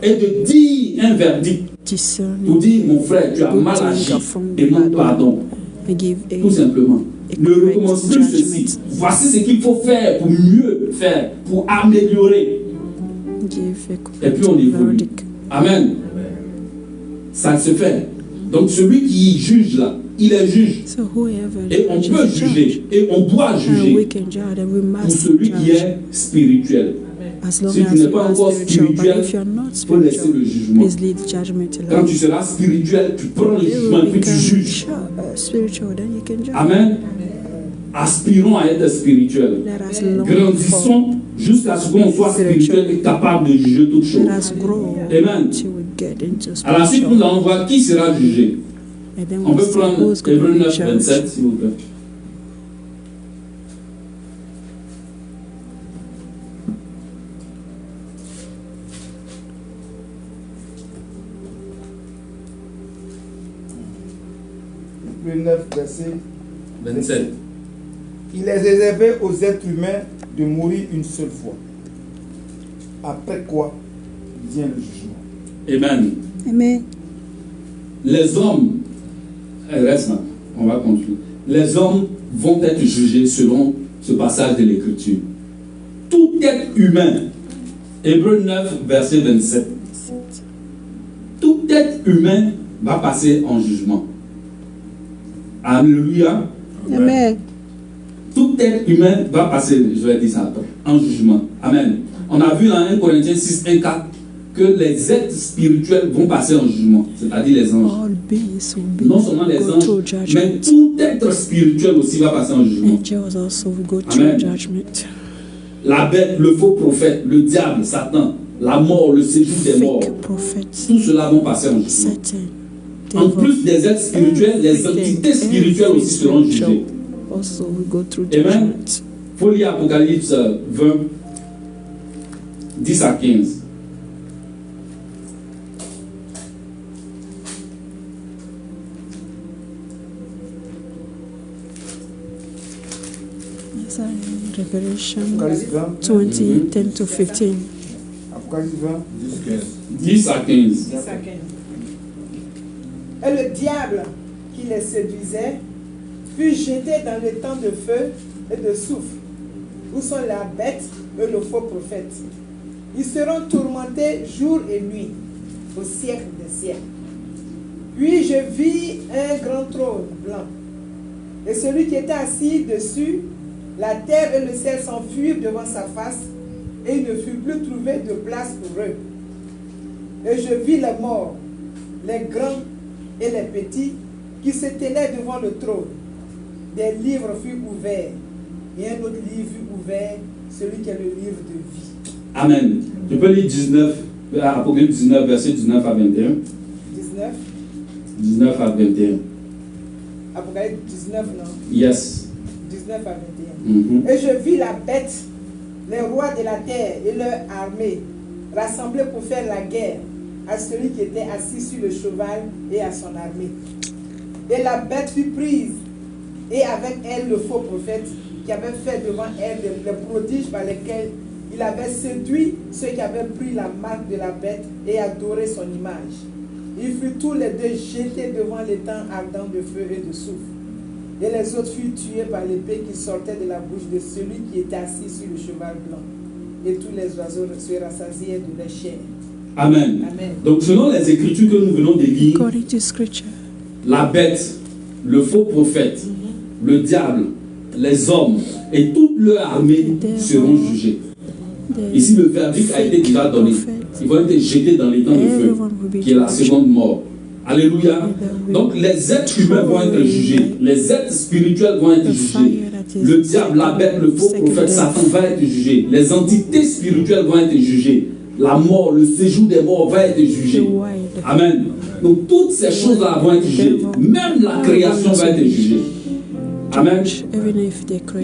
et de dire un verdict. Pour discerning dire, mon frère, tu as mal agi, demande pardon. and give Tout a simplement. Ne recommence plus ceci. Voici ce qu'il faut faire pour mieux faire, pour améliorer. give Et puis on évolue. verdict. Amen. Ça se fait. Donc celui qui juge là, il est juge. So whoever Et on judges peut is juger. judge. Et on doit And we juger can judge and we pour must celui qui judge. est spirituel. As long Si tu as n'es you pas are encore spiritual, but spirituel, if you are not il faut laisser le spiritual, jugement. please leave judgment Quand alone. tu seras spirituel, tu prends le You jugement will et puis tu become juges. spiritual, then you can judge. Amen. Aspirons à être spirituels. Let us long for, Grandissons jusqu'à ce qu'on soit spirituel et capable de juger toutes choses. let us grow Amen. till we get into À la suite, nous spiritual. allons voir qui sera jugé. And then On we'll peut see prendre who's going Hébreux to be 9, 27, judged. s'il vous plaît. Le 9, verset 27. Il est réservé aux êtres humains de mourir une seule fois. Après quoi vient le jugement. Amen. Amen. Les hommes, reste là, on va continuer. Les hommes vont être jugés selon ce passage de l'Écriture. Tout être humain, Hébreux 9, verset 27. Tout être humain va passer en jugement. Alléluia. Amen. Tout être humain va passer, je vais dire ça après, en jugement. Amen. On a vu dans 1 Corinthiens 6, 1, 4 que les êtres spirituels vont passer en jugement, c'est-à-dire les anges. All beings will be Non seulement les go anges, through mais judgment. tout être spirituel aussi va passer en jugement. Angels also will go Amen. through judgment. La bête, le faux prophète, le diable, Satan, la mort, le séjour des morts, Fake prophets, tout cela vont passer en jugement. Satan, En devil, plus des êtres spirituels, les entités spirituelles aussi seront jugées. also will go through Amen. judgment. Faut lire Apocalypse 20, 10 à 15. Yes, Revelation Apocalypse 20, 20, 10 to 15. Apocalypse 20, 10 à 15. Et le diable qui les séduisait fut jeté dans le temps de feu et de soufre, où sont la bête et le faux prophète. Ils seront tourmentés jour et nuit, au siècle des siècles. Puis je vis un grand trône blanc, et celui qui était assis dessus, la terre et le ciel s'enfuirent devant sa face, et il ne fut plus trouvé de place pour eux. Et je vis les morts, les grands et les petits, qui se tenaient devant le trône. Des livres furent ouverts, et un autre livre fut ouvert, celui qui est le livre de vie. Amen. Je peux lire 19, Apocalypse 19, verset 19 à 21. 19, 19 à 21. Apocalypse 19, non? Yes. 19 à 21. Mhm. Et je vis la bête, les rois de la terre et leur armée, rassemblés pour faire la guerre à celui qui était assis sur le cheval et à son armée. Et la bête fut prise, et avec elle le faux prophète, qui avait fait devant elle les prodiges par lesquels il avait séduit ceux qui avaient pris la marque de la bête et adoré son image. Ils furent tous les deux jetés devant l'étang ardent de feu et de soufre. Et les autres furent tués par l'épée qui sortait de la bouche de celui qui était assis sur le cheval blanc. Et tous les oiseaux se rassasièrent de leur chair. Amen. Amen. Donc, selon les écritures que nous venons de lire, According to scripture, la bête, le faux prophète, le diable, les hommes et toute leur armée seront jugés. Ici, le verdict a été déjà donné. Ils vont être jetés dans les temps de feu, qui est la seconde mort. Alléluia. Donc, les êtres humains vont être jugés. Les êtres spirituels vont être jugés. Le diable, la bête, le faux prophète, Satan va être jugé. Les entités spirituelles vont être jugées. La mort, le séjour des morts va être jugé. Amen. Donc, toutes ces choses-là vont être jugées. Même la création va être jugée. Amen.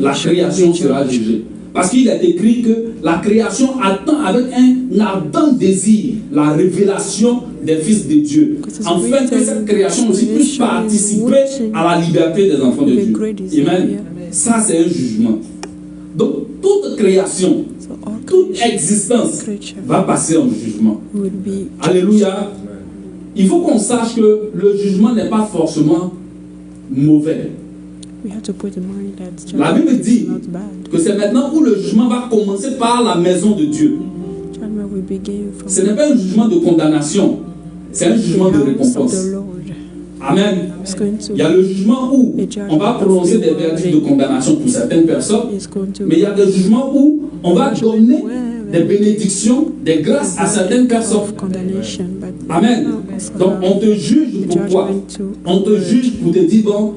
La création sera jugée. Parce qu'il est écrit que la création attend avec un ardent désir la révélation des fils de Dieu. Afin que cette création aussi puisse participer à la liberté des enfants de Dieu. Amen. Ça, c'est un jugement. Donc, toute création, toute existence va passer en jugement. Alléluia. Il faut qu'on sache que le jugement n'est pas forcément mauvais. La Bible dit que c'est maintenant où le jugement va commencer par la maison de Dieu. Ce n'est pas un jugement de condamnation, c'est un jugement de récompense. Amen. Il y a le jugement où on va prononcer des verdicts de condamnation pour certaines personnes, mais il y a des jugements où on va donner des bénédictions, des grâces à certaines personnes. Amen. Donc on te juge pourquoi? On te juge pour te dire, bon,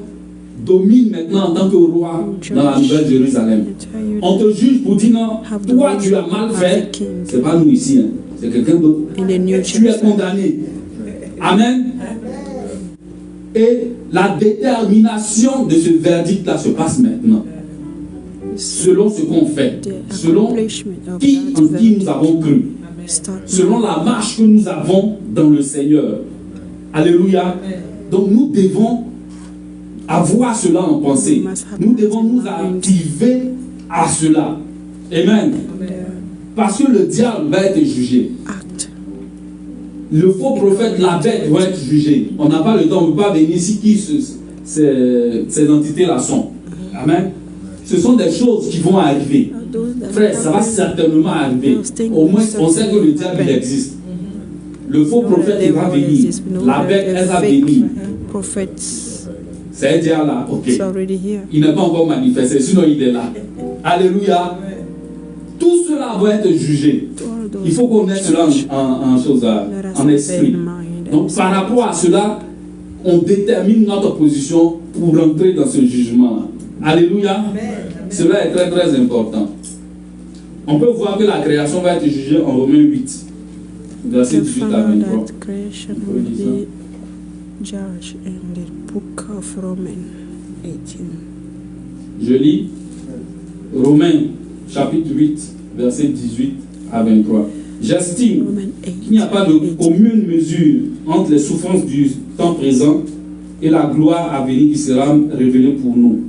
domine maintenant en tant que roi dans la Nouvelle Jérusalem. On te juge pour dire, non, toi tu as mal fait. C'est pas nous ici, hein. C'est quelqu'un d'autre. Tu es condamné. Amen. Et la détermination de ce verdict-là se passe maintenant. Selon ce qu'on fait, selon en qui nous avons cru, selon la marche que nous avons dans le Seigneur. Alléluia. Donc nous devons avoir cela en pensée. Nous devons nous activer à cela. Amen. Parce que le diable va être jugé. Le faux prophète, la bête, va être jugé. On n'a pas le temps, on ne peut pas venir ici qui ces entités-là sont. Amen. Ce sont des choses qui vont arriver. Frère, ça va certainement arriver. Au moins, on sait que le diable, il existe. Le faux prophète, il va venir. La bête, elle va venir. C'est un diable là, ok. Il n'est pas encore manifesté, sinon il est là. Alléluia. Tout cela va être jugé. Il faut qu'on ait cela en esprit. Donc par rapport à cela, on détermine notre position pour rentrer dans ce jugement. Alléluia. Cela est très très important. On peut voir que la création va être jugée en Romains 8, verset 18 à 23. Je lis Romains chapitre 8, verset 18 à 23. J'estime qu'il n'y a pas de commune mesure entre les souffrances du temps présent et la gloire à venir qui sera révélée pour nous.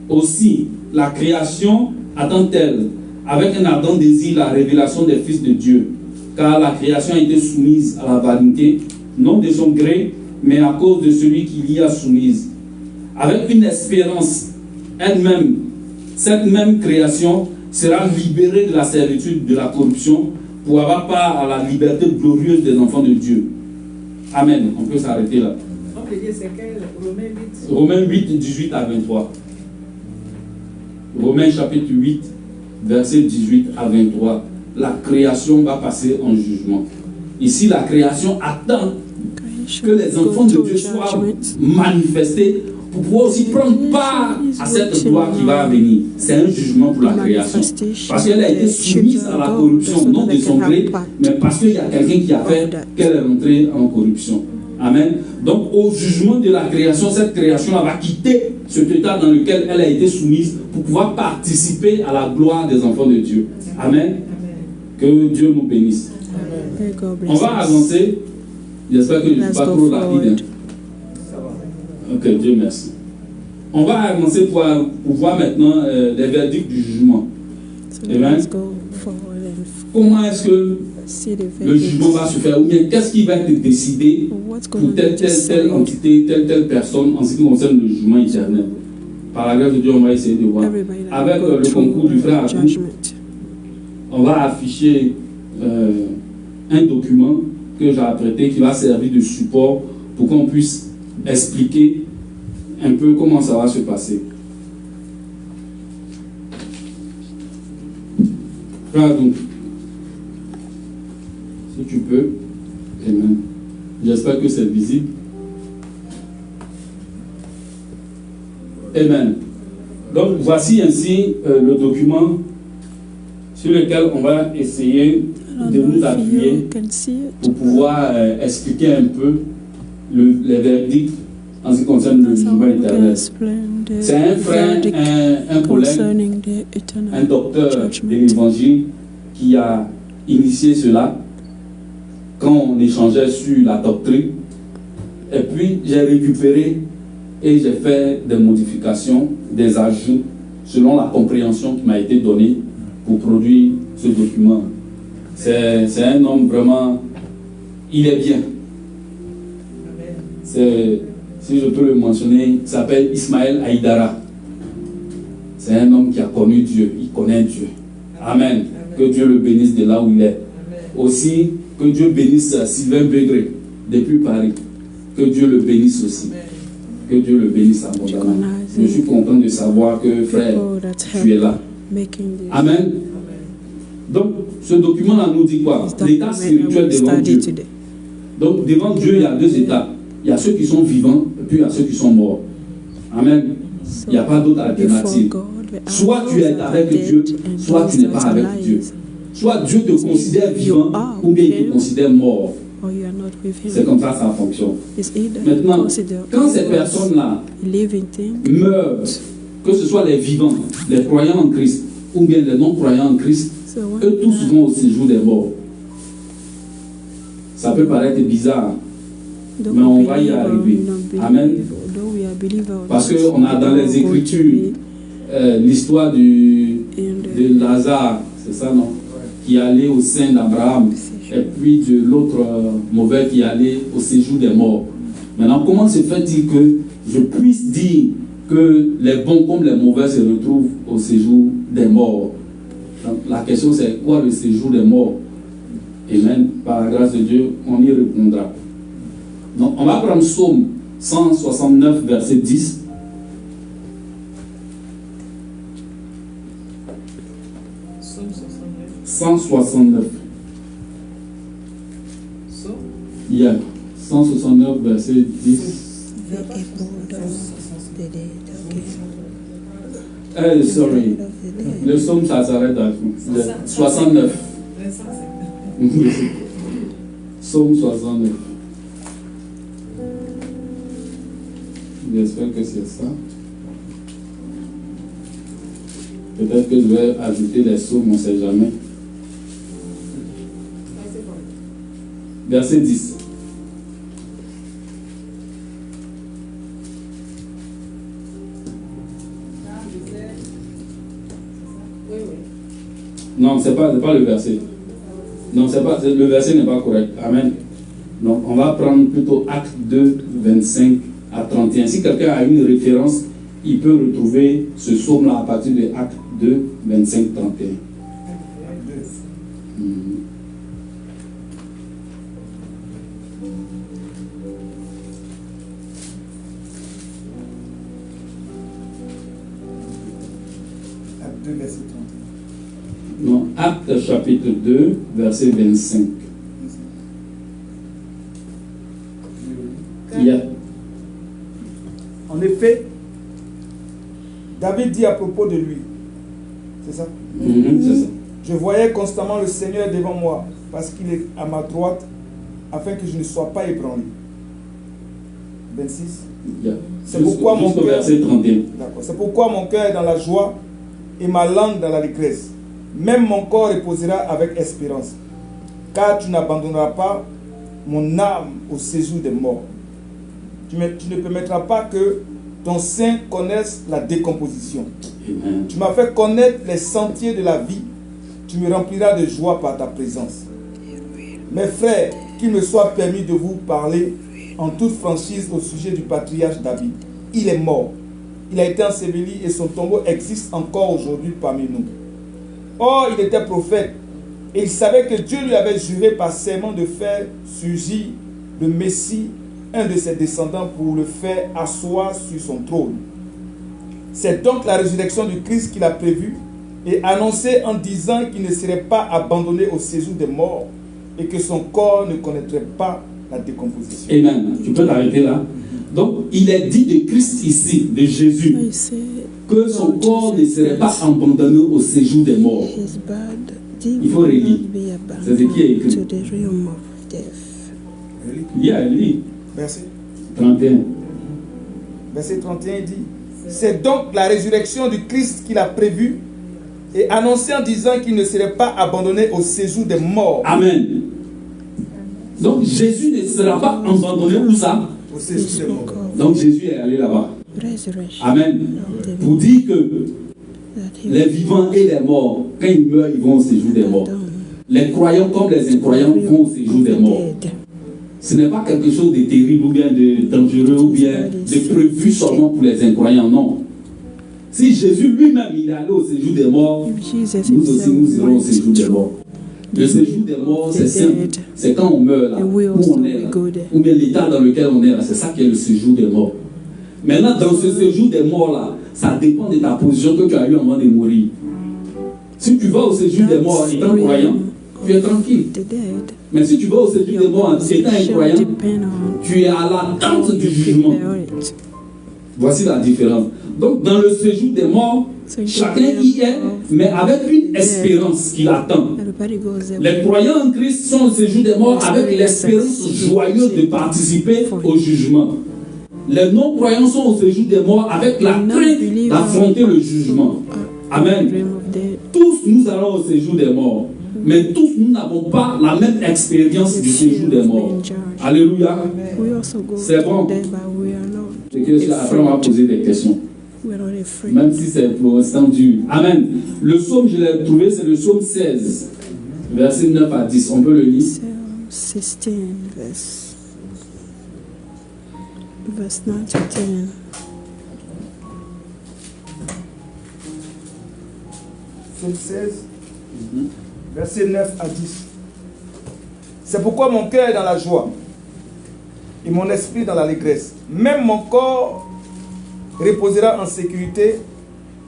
Aussi, la création attend-elle avec un ardent désir la révélation des fils de Dieu, car la création a été soumise à la vanité, non de son gré, mais à cause de celui qui l'y a soumise. Avec une espérance, elle-même, cette même création sera libérée de la servitude de la corruption pour avoir part à la liberté glorieuse des enfants de Dieu. Amen. On peut s'arrêter là. On peut dire c'est quel? Romains 8. Romains 8, 18 à 23. Romains chapitre 8, verset 18 à 23. La création va passer en jugement. Ici, la création attend que les enfants de Dieu soient manifestés pour pouvoir aussi prendre part à cette gloire qui va venir. C'est un jugement pour la création. Parce qu'elle a été soumise à la corruption, non de son gré, mais parce qu'il y a quelqu'un qui a fait qu'elle est rentrée en corruption. Amen. Donc au jugement de la création, cette création-là va quitter cet état dans lequel elle a été soumise pour pouvoir participer à la gloire des enfants de Dieu. Amen. Que Dieu nous bénisse. On va avancer. J'espère que je ne suis pas trop rapide. Ok, Dieu merci. On va avancer pour voir maintenant les verdicts du jugement. Amen. Comment est-ce que le jugement va se faire? Ou bien qu'est-ce qui va être décidé pour telle entité, telle personne en ce qui concerne le jugement éternel? Par la grâce de Dieu, on va essayer de voir. Avec le concours du frère Abou, on va afficher un document que j'ai apprêté qui va servir de support pour qu'on puisse expliquer un peu comment ça va se passer. Donc, si tu peux, amen. J'espère que c'est visible. Amen. Donc, voici ainsi le document sur lequel on va essayer de nous appuyer pour pouvoir expliquer un peu les verdicts en ce qui concerne le jugement éternel. C'est un frère, un collègue, un docteur de l'évangile qui a initié cela quand on échangeait sur la doctrine. Et puis j'ai récupéré et j'ai fait des modifications, des ajouts selon la compréhension qui m'a été donnée pour produire ce document. C'est un homme vraiment, il est bien. Si je peux le mentionner, il s'appelle Ismaël Aïdara. C'est un homme qui a connu Dieu, il connaît Dieu. Amen. Que Dieu le bénisse de là où il est. Aussi, que Dieu bénisse Sylvain Bégré depuis Paris. Que Dieu le bénisse aussi. Que Dieu le bénisse abondamment. Je suis content de savoir que frère, tu es là. Amen. Donc, ce document-là nous dit quoi? This L'état document I spirituel will devant study Dieu. today. Donc, devant Dieu, il y a deux états. Il y a ceux qui sont vivants et puis il y a ceux qui sont morts. Amen. So, Il n'y a pas d'autre alternative. before God, there are Soit tu those es that are avec dead Dieu, and soit those tu n'es that pas are avec Dieu. alive. Soit Dieu te considère vivant ou bien il te considère mort. Or you are not with C'est him. comme ça fonctionne. It's either Maintenant, consider quand ces personnes-là living thing, meurent, que ce soit les vivants, les croyants en Christ ou bien les non-croyants en Christ, so when eux tous vont au séjour des morts. Ça peut paraître bizarre, though mais on we va y believe or arriver. we don't believe, Amen. though we are believer or Parce not, qu'on a dans we les are going to Écritures be l'histoire in de Lazare, c'est ça non? Qui allait au sein d'Abraham, et puis de l'autre mauvais qui allait au séjour des morts. Maintenant, comment se fait-il que je puisse dire que les bons comme les mauvais se retrouvent au séjour des morts? Donc, la question c'est quoi le séjour des morts? Amen. Par la grâce de Dieu, on y répondra. Donc, on va prendre Psaume 169, verset 10. Psaume 69. 169. Psaume Il y a 169, verset 10. the echo of the dead. Okay. Sorry. Of the dead. Le psaume, ça s'arrête à 69. Psaume 69. J'espère que c'est ça. Peut-être que je vais ajouter les psaumes, on ne sait jamais. Verset 10. Oui, oui. Non, c'est pas le verset. Non, le verset n'est pas correct. Amen. Donc, on va prendre plutôt Acte 2, 25 à 31. Si quelqu'un a une référence, il peut retrouver ce psaume-là à partir de Acte 2, 25, 31. Acte 2, verset 31. Non, Acte chapitre 2, verset 25. Yeah. En effet, David dit à propos de lui, c'est ça? C'est ça. Je voyais constamment le Seigneur devant moi, parce qu'il est à ma droite, afin que je ne sois pas ébranlé. 26. Yeah. C'est pourquoi mon Jusqu'au cœur- verset 31. D'accord. C'est pourquoi mon cœur est dans la joie et ma langue dans l'allégresse. Même mon corps reposera avec espérance, car tu n'abandonneras pas mon âme au séjour des morts. Tu ne permettras pas que ton sein connaisse la décomposition. Amen. Tu m'as fait connaître les sentiers de la vie. Tu me rempliras de joie par ta présence. Mes frères, qu'il me soit permis de vous parler en toute franchise au sujet du patriarche David. Il est mort. Il a été enseveli et son tombeau existe encore aujourd'hui parmi nous. Or, il était prophète et il savait que Dieu lui avait juré par serment de faire surgir le Messie, un de ses descendants, pour le faire asseoir sur son trône. C'est donc la résurrection du Christ qu'il a prévue et annoncé en disant qu'il ne serait pas abandonné au séjour des morts et que son corps ne connaîtrait pas la décomposition. Amen. Tu peux t'arrêter là. Donc, il est dit de Christ ici, de Jésus, I say que son corps ne serait pas abandonné au séjour des morts. his body Il faut will relire. not be C'est ce qui est écrit. abandoned to the realm of death. Il y a lui, Verset 31. 31 il dit, c'est donc la résurrection du Christ qu'il a prévue et annoncé en disant qu'il ne serait pas abandonné au séjour des morts. Amen. Donc, Jésus ne sera pas abandonné où ça? Au séjour des morts. Donc, Jésus est allé là-bas. Resurrection Amen. of the Pour dire que that he les vivants et les morts, quand ils meurent, ils vont au séjour des morts. Les croyants comme les incroyants vont au séjour des morts. dead. Ce n'est pas quelque chose de terrible ou bien de dangereux ou bien de prévu seulement pour les incroyants, non. Si Jésus lui-même il est allé au séjour des morts, Jesus nous aussi nous irons au séjour des morts. Le séjour des morts, c'est simple. C'est quand on meurt là, où on est là, ou bien l'état dans lequel on est là, c'est ça qui est le séjour des morts. Maintenant, dans ce séjour des morts là, ça dépend de ta position que tu as eue avant de mourir. Si tu vas au séjour des morts étant croyant, tu es tranquille. The dead. Mais si tu vas au séjour des morts étant incroyant, tu es à l'attente du jugement. Voici la différence. Donc, dans le séjour des morts, chacun y est, mais avec une espérance qui l'attend. Les croyants en Christ sont au séjour des morts avec l'espérance joyeuse de participer au jugement. Les non-croyants sont au séjour des morts avec la crainte d'affronter le jugement. Amen. Tous nous allons au séjour des morts, mais tous nous n'avons pas la même expérience du séjour des morts. Alléluia. C'est bon. Après, on va poser des questions. Même si c'est pour l'instant dur. Amen. Le psaume, je l'ai trouvé, c'est le psaume 16, verset 9 à 10. On peut le lire. 16, verse 9 to 10. Psaume 16, verset 9 à 10. C'est pourquoi mon cœur est dans la joie et mon esprit dans l'allégresse. Même mon corps reposera en sécurité,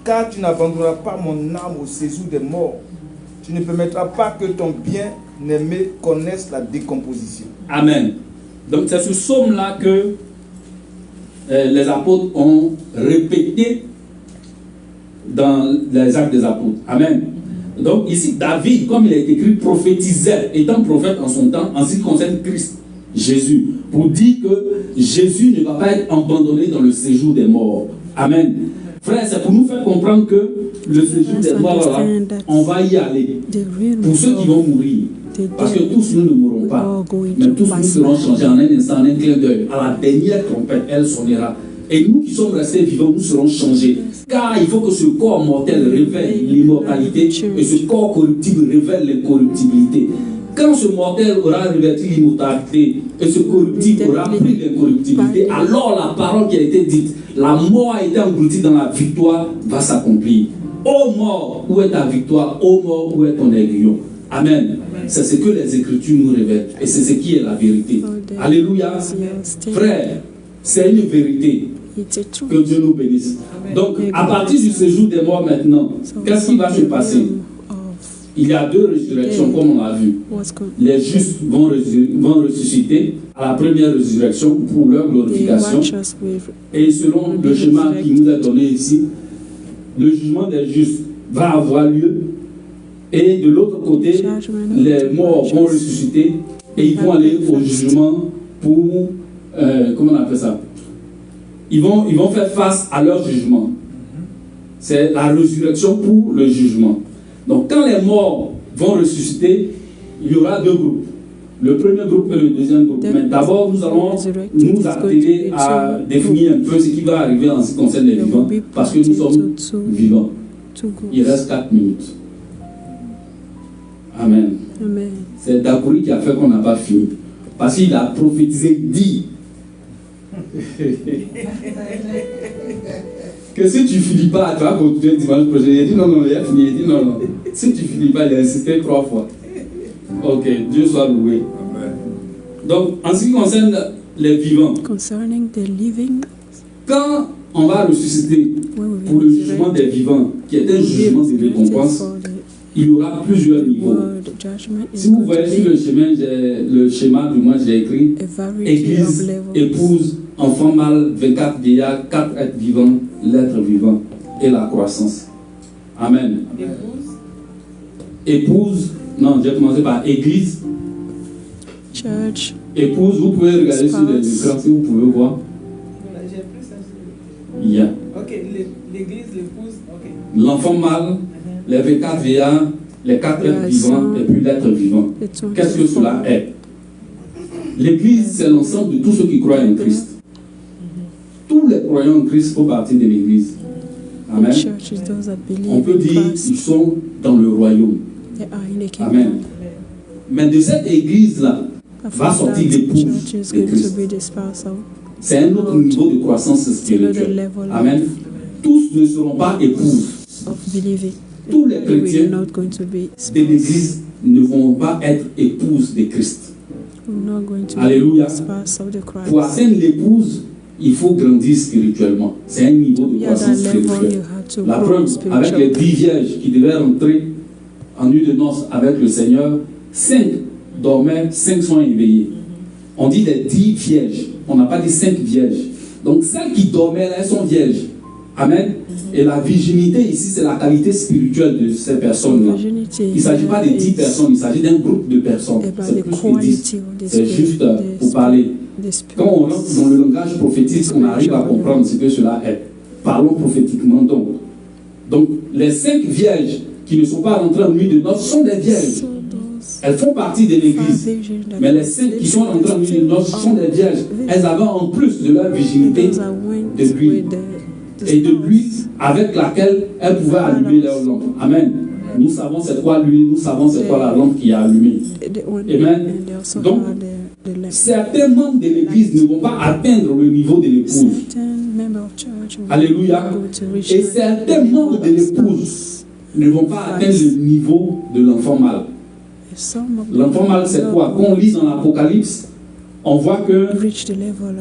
car tu n'abandonneras pas mon âme au séjour des morts. Tu ne permettras pas que ton bien-aimé connaisse la décomposition. Amen. Donc c'est ce psaume-là que les apôtres ont répété dans les actes des apôtres. Amen. Donc ici, David, comme il a été écrit, prophétisait, étant prophète en son temps, en ce qui concerne Christ, Jésus, pour dire que Jésus ne va pas être abandonné dans le séjour des morts. Amen. Frère, c'est pour nous faire comprendre que le séjour des morts, là, on va y aller. Pour ceux qui vont mourir. Parce que tous nous ne mourrons pas. Mais tous nous serons changés en un instant, en un clin d'œil. À la dernière trompette, elle sonnera. Et nous qui sommes restés vivants, nous serons changés. Car il faut que ce corps mortel révèle l'immortalité et ce corps corruptible révèle l'incorruptibilité. Quand ce mortel aura revêtu l'immortalité et ce corruptible aura pris l'incorruptibilité, alors la parole qui a été dite, la mort a été engloutie dans la victoire, va s'accomplir. Ô mort, où est ta victoire? Ô mort, où est ton aiguillon? Amen. C'est ce que les Écritures nous révèlent et c'est ce qui est la vérité. Alléluia. Frère, c'est une vérité. Que Dieu nous bénisse. Donc, à partir du séjour des morts maintenant, qu'est-ce qui va se passer? Il y a deux résurrections, comme on l'a vu. Les justes vont ressusciter à la première résurrection pour leur glorification. Et selon le schéma qui nous est donné ici, le jugement des justes va avoir lieu. Et de l'autre côté, les morts vont ressusciter et ils vont aller au jugement pour... comment on appelle ça? Ils vont faire face à leur jugement. C'est la résurrection pour le jugement. Donc quand les morts vont ressusciter, il y aura deux groupes. Le premier groupe et le deuxième groupe. Mais d'abord, nous allons nous atteler à définir un peu ce qui va arriver en ce qui concerne les vivants, parce que nous sommes vivants. Il reste 4 minutes. Amen. C'est Dakouri qui a fait qu'on n'a pas fini. Parce qu'il a prophétisé, dit que si tu ne finis pas, tu vas continuer dimanche prochain. Il a dit non, il a fini. Il dit non. Si tu ne finis pas, il a insisté 3 fois. Ok, Dieu soit loué. Donc, en ce qui concerne les vivants, quand on va ressusciter pour le jugement des vivants, qui est un jugement de récompense, il y aura plusieurs niveaux. Si vous voyez sur le schéma, du moins j'ai écrit Église, épouse, enfant mâle, 24 vieillards, 4 êtres vivants, l'être vivant et la croissance. Amen. Épouse, non, j'ai commencé par Église. Church. Épouse, vous pouvez regarder sur les écrans si vous pouvez voir. J'ai plus ça sur Il y a. Ok, l'église, l'épouse, ok. L'enfant mâle, les 24 vieillards, les 4 êtres vivants et puis l'être vivant. Qu'est-ce que cela est? L'église, c'est l'ensemble de tous ceux qui croient en Christ. Tous les croyants en Christ font partie de l'église. Amen. On peut dire qu'ils sont dans le royaume. Amen. Mais de cette église-là va sortir l'épouse de Christ. C'est un autre niveau de croissance spirituelle. Amen. Tous ne seront pas épouses. Tous les chrétiens de l'église ne vont pas être épouses de Christ. Alléluia. Pour atteindre l'épouse, il faut grandir spirituellement. C'est un niveau de croissance spirituelle. La preuve, avec les 10 vierges qui devaient rentrer en nuit de noces avec le Seigneur, 5 dormaient, 5 sont éveillés. On dit les 10 vierges. On n'a pas dit 5 vierges. Donc celles qui dormaient, elles sont vierges. Amen. Et la virginité ici, c'est la qualité spirituelle de ces personnes-là. Il ne s'agit pas de 10 personnes, il s'agit d'un groupe de personnes. C'est plus que 10. C'est juste pour parler. Quand on rentre dans le langage prophétique, on arrive à comprendre ce que cela est. Parlons prophétiquement donc. Les 5 vierges qui ne sont pas rentrées en nuit de noces sont des vierges. Elles font partie de l'église. Mais les 5 qui sont rentrées en nuit de noces sont des vierges. Elles avaient en plus de leur virginité de l'huile. Et de l'huile avec laquelle elles pouvaient allumer leur lampe. Amen. Nous savons c'est quoi l'huile, nous savons c'est quoi la lampe qui est allumée. Amen. Donc, certains membres de l'église ne vont pas atteindre le niveau de l'épouse. Alléluia. Et certains membres de l'épouse ne vont pas atteindre le niveau de l'enfant mâle. L'enfant mâle, c'est quoi? Quand on lit dans l'Apocalypse, on voit que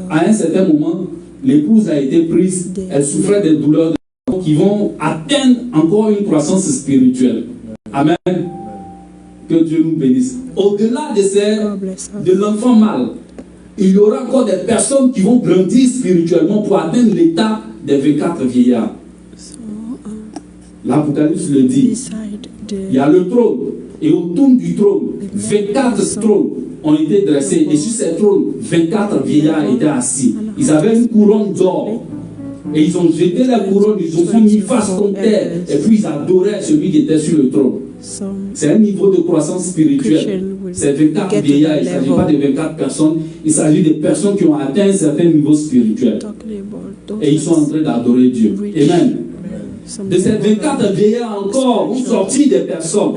à un certain moment, l'épouse a été prise, elle souffrait des douleurs qui vont atteindre encore une croissance spirituelle. Amen. Que Dieu nous bénisse. Au-delà de l'enfant mâle, il y aura encore des personnes qui vont grandir spirituellement pour atteindre l'état des 24 vieillards. L'Apocalypse le dit. Il y a le trône. Et autour du trône, 24 trônes ont été dressés. Et sur ces trônes, 24 vieillards étaient assis. Ils avaient une couronne d'or. Et ils ont jeté la couronne, ils ont mis face contre terre. Et puis ils adoraient celui qui était sur le trône. C'est un niveau de croissance spirituelle. C'est 24 vieillards, il ne s'agit pas de 24 personnes. Il s'agit de personnes qui ont atteint un certain niveau spirituel. Et ils sont en train d'adorer Dieu. Amen. De ces 24 vieillards encore vont sortir des personnes.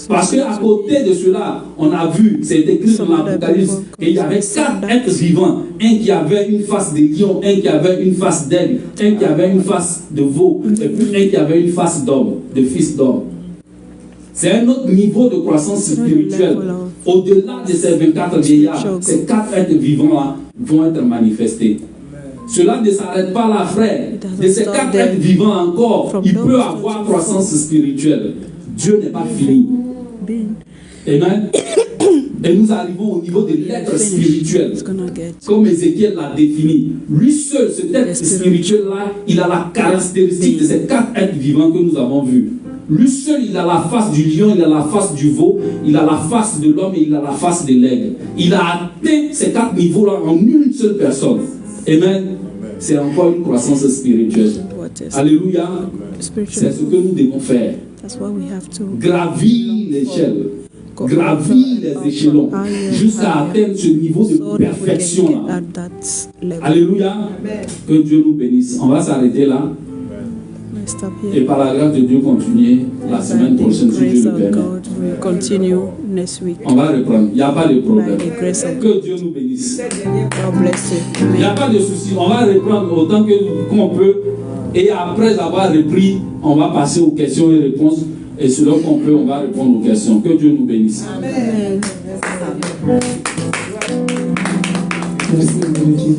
Parce qu'à côté de cela, on a vu, c'est écrit dans l'Apocalypse, qu'il y avait 4 êtres vivants. Un qui avait une face de lion, un qui avait une face d'aigle, un qui avait une face de veau, et puis un qui avait une face d'homme, de fils d'homme. C'est un autre niveau de croissance spirituelle. Au-delà de ces 24 vieillards, ces 4 êtres vivants-là vont être manifestés. Cela ne s'arrête pas là, frère. De ces 4 êtres vivants encore, il peut avoir croissance spirituelle. Dieu n'est pas fini. Amen. Et nous arrivons au niveau de l'être spirituel. Comme Ézéchiel l'a défini. Lui seul, cet être spirituel-là, il a la caractéristique de ces 4 êtres vivants que nous avons vus. Lui seul, il a la face du lion, il a la face du veau, il a la face de l'homme et il a la face de l'aigle. Il a atteint ces 4 niveaux-là en une seule personne. Amen. C'est encore une croissance spirituelle. Alléluia. C'est ce que nous devons faire. Gravir l'échelle. Gravir les échelons. Jusqu'à atteindre ce niveau de perfection-là. Alléluia. Que Dieu nous bénisse. On va s'arrêter là. Et par la grâce de Dieu, continuer la semaine prochaine, si Dieu le permet. On va reprendre. Il n'y a pas de problème. Que Dieu nous bénisse. Il n'y a pas de souci. On va reprendre autant qu'on peut. Et après avoir repris, on va passer aux questions et réponses. Et selon qu'on peut, on va répondre aux questions. Que Dieu nous bénisse. Amen. Merci, Dieu.